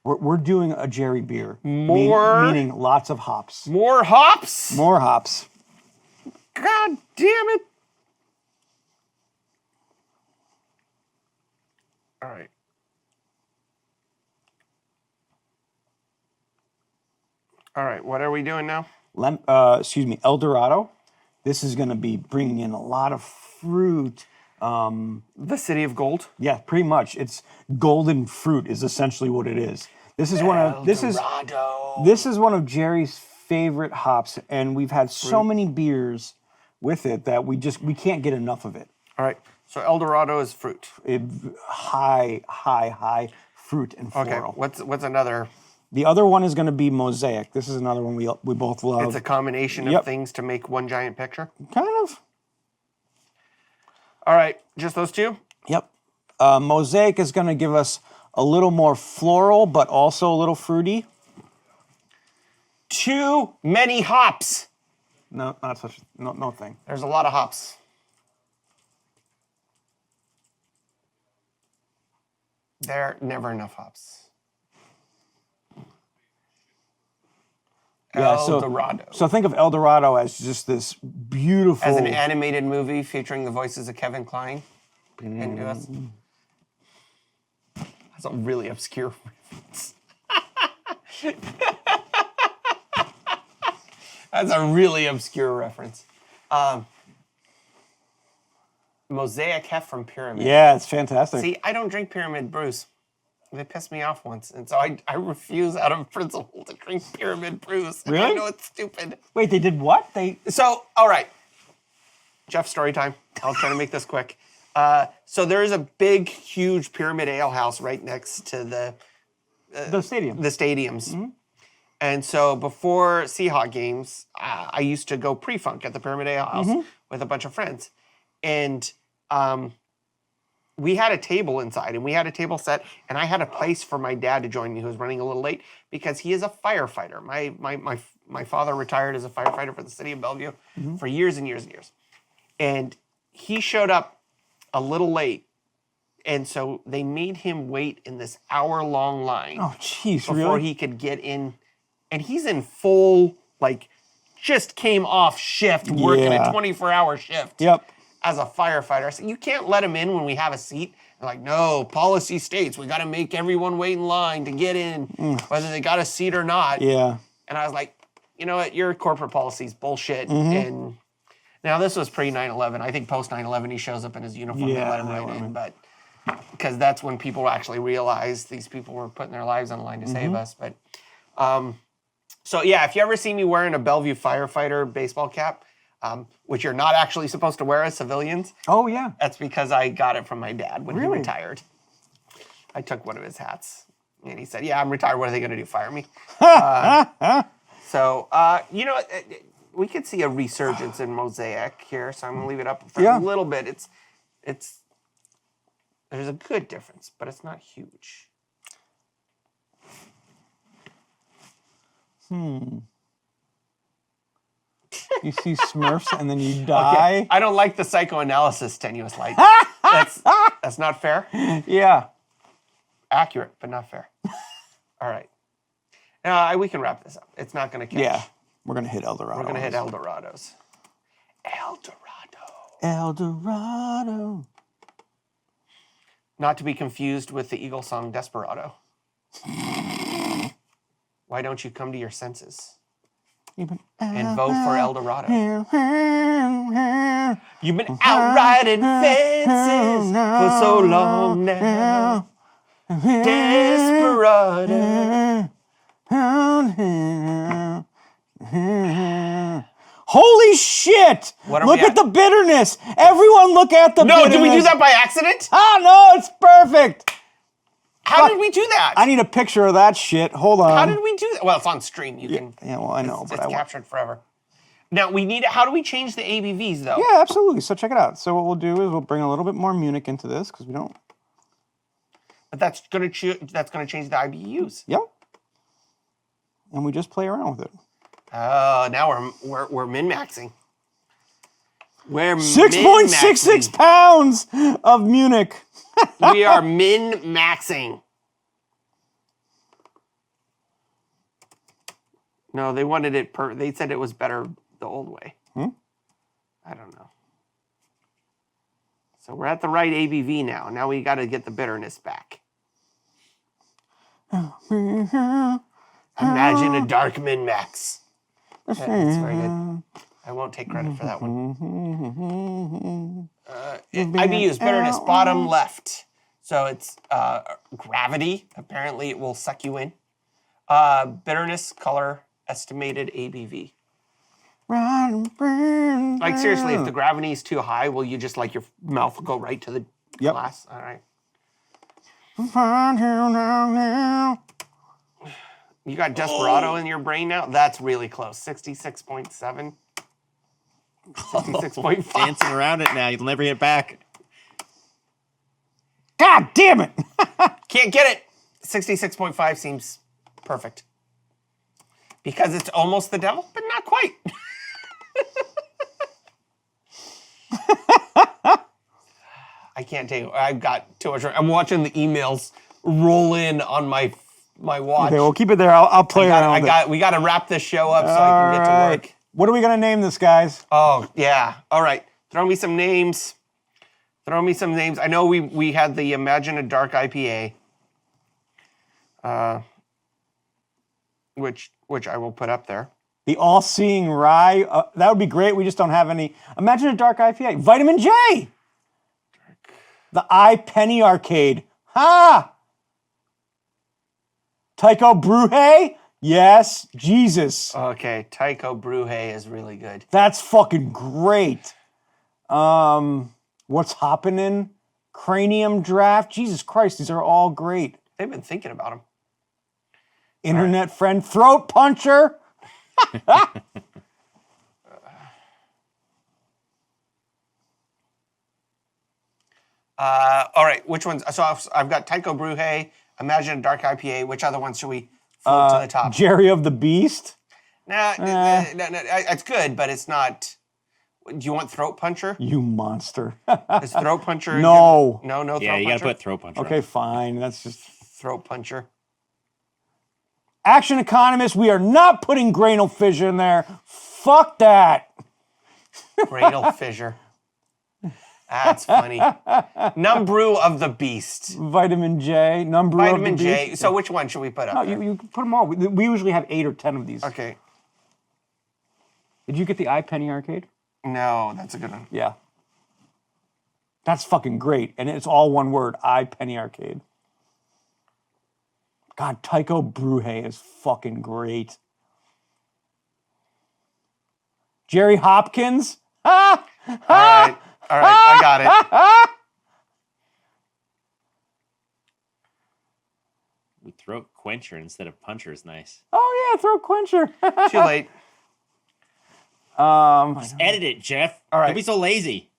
we're doing a Jerry beer. Meaning lots of hops. More hops? More hops. God damn it. All right. All right, what are we doing now? El Dorado. This is going to be bringing in a lot of fruit. The City of Gold? Yeah, pretty much. It's golden fruit is essentially what it is. This is one of Jerry's favorite hops, and we've had so many beers with it that we can't get enough of it. All right, so El Dorado is fruit. High fruit and floral. Okay, what's another? The other one is going to be Mosaic. This is another one we both love. It's a combination of things to make one giant picture? Kind of. All right, just those two? Yep. Mosaic is going to give us a little more floral, but also a little fruity. Too many hops. No, not such. No thing. There's a lot of hops. There are never enough hops. El Dorado. So think of El Dorado as just this beautiful... As an animated movie featuring the voices of Kevin Kline. And us. That's a really obscure reference. That's a really obscure reference. Mosaic Hef from Pyramid. Yeah, it's fantastic. See, I don't drink Pyramid brews. They pissed me off once, and so I refuse out of principle to drink Pyramid brews. Really? I know it's stupid. Wait, they did what? So, all right. Jeff, story time. I'll try to make this quick. So there is a big, huge Pyramid Ale House right next to the stadium. the stadiums. And so before Seahawk games, I used to go pre-funk at the Pyramid Ale House with a bunch of friends. And we had a table inside, and we had a table set, and I had a place for my dad to join me, who was running a little late, because he is a firefighter. My father retired as a firefighter for the city of Bellevue for years and years and years. And he showed up a little late, and so they made him wait in this hour-long line before he could get in. And he's in full, like, just came off shift, working a 24-hour shift. As a firefighter. I said, you can't let him in when we have a seat. They're like, no, policy states we got to make everyone wait in line to get in, whether they got a seat or not. And I was like, you know what, your corporate policy's bullshit. And now this was pre 9/11. I think post 9/11 he shows up in his uniform and let him right in. But because that's when people actually realized these people were putting their lives on the line to save us. But so yeah, if you ever see me wearing a Bellevue firefighter baseball cap, which you're not actually supposed to wear as civilians. Oh, yeah. That's because I got it from my dad when he retired. I took one of his hats, and he said, yeah, I'm retired. What are they going to do, fire me? So, you know, we could see a resurgence in Mosaic here, so I'm going to leave it up for a little bit. There's a good difference, but it's not huge. You see Smurfs and then you die. Okay. I don't like the psychoanalysis tenuous light. That's not fair. Yeah. Accurate, but not fair. All right. We can wrap this up. It's not going to catch. Yeah. We're going to hit El Dorado. We're going to hit El Dorados. El Dorado. El Dorado. Not to be confused with the Eagle song Desperado. Why don't you come to your senses? And vote for El Dorado. You've been out riding fences for so long now. Desperado. Holy shit! Look at the bitterness! Everyone look at the bitterness! No, did we do that by accident? Ah, no, it's perfect! How did we do that? I need a picture of that shit. Hold on. How did we do that? Well, it's on stream. You can. Yeah, well, I know, but it's captured forever. Now we need. How do we change the ABVs though? Yeah, absolutely. So check it out. So what we'll do is we'll bring a little bit more Munich into this because we don't. But that's gonna change the IBUs. Yep. And we just play around with it. Oh, now we're min-maxing. We're 6.66 pounds of Munich. We are min-maxing. No, they wanted it they said it was better the old way. I don't know. So we're at the right ABV now. Now we got to get the bitterness back. Imagine a dark min-max. That's very good. I won't take credit for that one. IBUs, bitterness, bottom left. So it's gravity. Apparently it will suck you in. Bitterness, color, estimated ABV. Like seriously, if the gravity is too high, will you just like your mouth will go right to the glass? All right. You got Desperado in your brain now? That's really close. 66.7. 66.5. Dancing around it now. You'll never get back. God damn it! Can't get it. 66.5 seems perfect. Because it's almost the devil, but not quite. I can't tell you. I've got too much. I'm watching the emails roll in on my watch. Okay, we'll keep it there. I'll play around with it. We got to wrap this show up so I can get to work. What are we going to name this, guys? Oh, yeah. All right. Throw me some names. I know we had the Imagine a Dark IPA, which I will put up there. The All-Seeing Rye. That would be great. We just don't have any. Imagine a Dark IPA. Vitamin J. The iPenny Arcade. Ha! Tycho Brewhe? Yes. Jesus. Okay, Tycho Brewhe is really good. That's fucking great. What's Happening? Cranium Draft. Jesus Christ, these are all great. They've been thinking about them. Internet Friend. Throat Puncher. All right, which ones? So I've got Tycho Brewhe, Imagine a Dark IPA. Which other ones should we float to the top? Jerry of the Beast. No, it's good, but it's not. Do you want Throat Puncher? You monster. Is Throat Puncher? No. No, Throat Yeah, you Puncher. got to put Throat Puncher. Okay, fine. That's just... Throat Puncher. Action Economist, we are not putting Granal Fissure in there. Fuck that. Cradle Fissure. That's funny. Numb Brew of the Beast. Vitamin J. Number Vitamin of the J. Beast. So which one should we put up No, there? you put them all. We usually have 8 or 10 of these. Okay. Did you get the iPenny Arcade? No, that's a good one. Yeah. That's fucking great. And it's all one word, iPenny Arcade. God, Tycho Brewhe is fucking great. Jerry Hopkins? Ah! All right, I got it. Throat Quencher instead of Puncher is nice. Oh yeah, Throat Quencher. Too late. Just edit it, Jeff. All right. Don't be so lazy.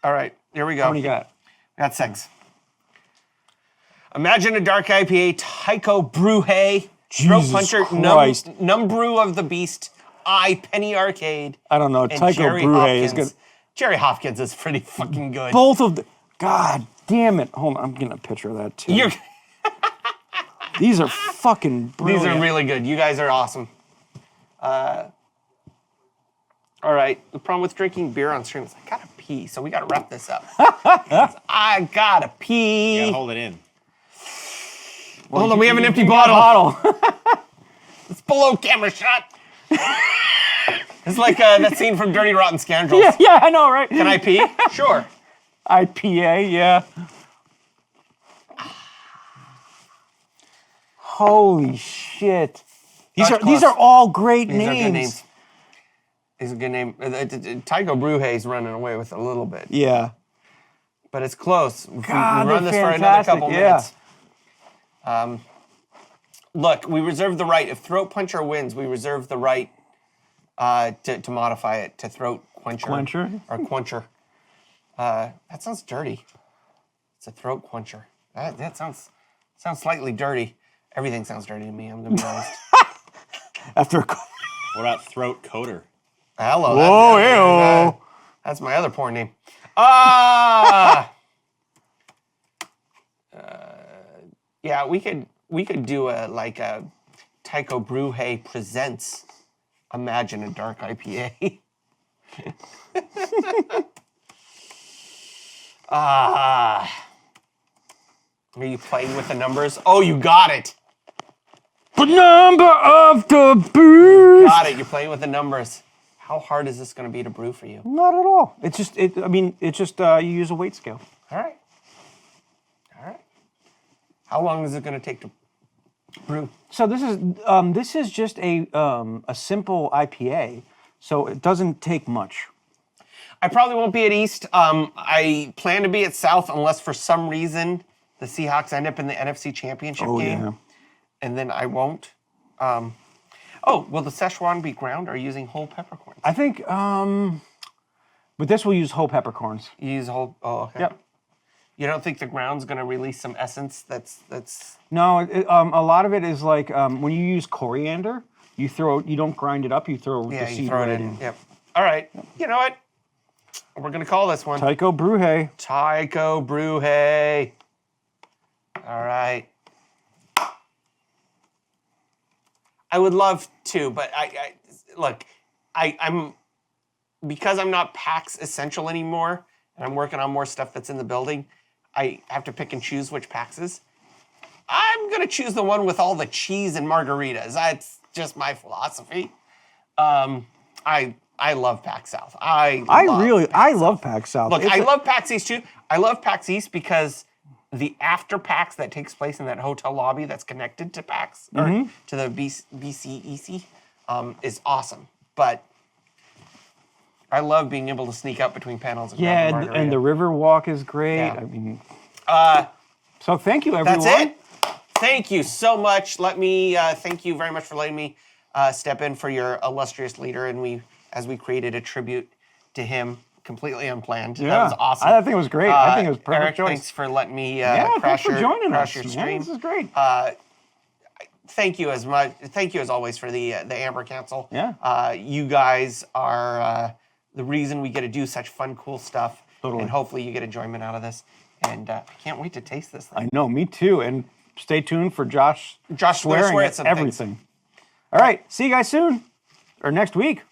All right, here we go. How many you got? Got 6. Imagine a Dark IPA, Tycho Brewhe, Throat Jesus Puncher, Christ. Numb Brew of the Beast, Penny Arcade, I don't know. and Tycho Jerry Brewhe is Hopkins. good. Jerry Hopkins is pretty fucking good. Both of the... God damn it. Hold on, I'm getting a picture of that too. You're, These are fucking brilliant. these are really good. You guys are awesome. All right. The problem with drinking beer on stream is I gotta pee, so we gotta wrap this up. I gotta pee. You gotta hold it in. Hold on, we have an empty bottle. It's below camera shot. It's like that scene from Dirty Rotten Scoundrels. Yeah, I know, right? Can I pee? Sure. IPA, yeah. Holy shit. These Dutch are Class. all great These names. are good names. These are good names. Tycho Brewhe's running away with a little bit, Yeah. but it's close. We God, run they're this for another fantastic, couple yeah. minutes. Look, we reserve the right. If Throat Puncher wins, we reserve the right to modify it to Throat Quencher. Quencher? Or Quencher. That sounds dirty. It's a Throat Quencher. That sounds slightly dirty. Everything sounds dirty to me, I'm going to be honest. After What about Throat Coater? Hello. Whoa, ew. That's my other porn name. Yeah, we could do a Tycho Brewhe presents Imagine a Dark IPA. Are you playing with the numbers? Oh, you got it. the number of the booze. Got it. You're playing with the numbers. How hard is this going to be to brew for you? Not at all. It's just you use a weight scale. All right. How long is it going to take to brew? So this is just a simple IPA, so it doesn't take much. I probably won't be at East. I plan to be at South unless for some reason the Seahawks end up in the NFC Championship game. Yeah. And then I won't. Will the Szechuan be ground or using whole peppercorns? I think with this we'll use whole peppercorns. You use whole. Oh, okay. Yep. You don't think the ground's going to release some essence? That's. No, a lot of it is like when you use coriander, you don't grind it up, you throw Yeah, the you seed throw right it in. Yep. All right. You know what? We're going to call this one Tycho Brewhe. Tycho Brewhe. All right. I would love to, but I'm because I'm not PAX Essential anymore, and I'm working on more stuff that's in the building. I have to pick and choose which PAXs. I'm gonna choose the one with all the cheese and margaritas. That's just my philosophy. I love PAX South. I love PAX South. Look, I love PAX East too. I love PAX East because the after PAX that takes place in that hotel lobby that's connected to PAX or to the BCEC is awesome. But I love being able to sneak up between panels and grab a Yeah, margarita. and the river walk is great. Yeah. I mean, so thank you, everyone. That's it. Thank you so much. Let me thank you very much for letting me step in for your illustrious leader, and as we created a tribute to him, completely unplanned. Yeah, That was awesome. I think it was great. I think it was perfect Eric, choice. thanks for letting me Yeah, crash thanks for joining crash us. your Yeah, stream. this is great. Thank you as much. Thank you as always for the Amber Council. Yeah. You guys are the reason we get to do such fun, cool stuff. Totally. And hopefully you get enjoyment out of this. And I can't wait to taste this thing. I know, me too. And stay tuned for Josh Josh, swearing swear at at some things. everything. All right, see you guys soon, or next week.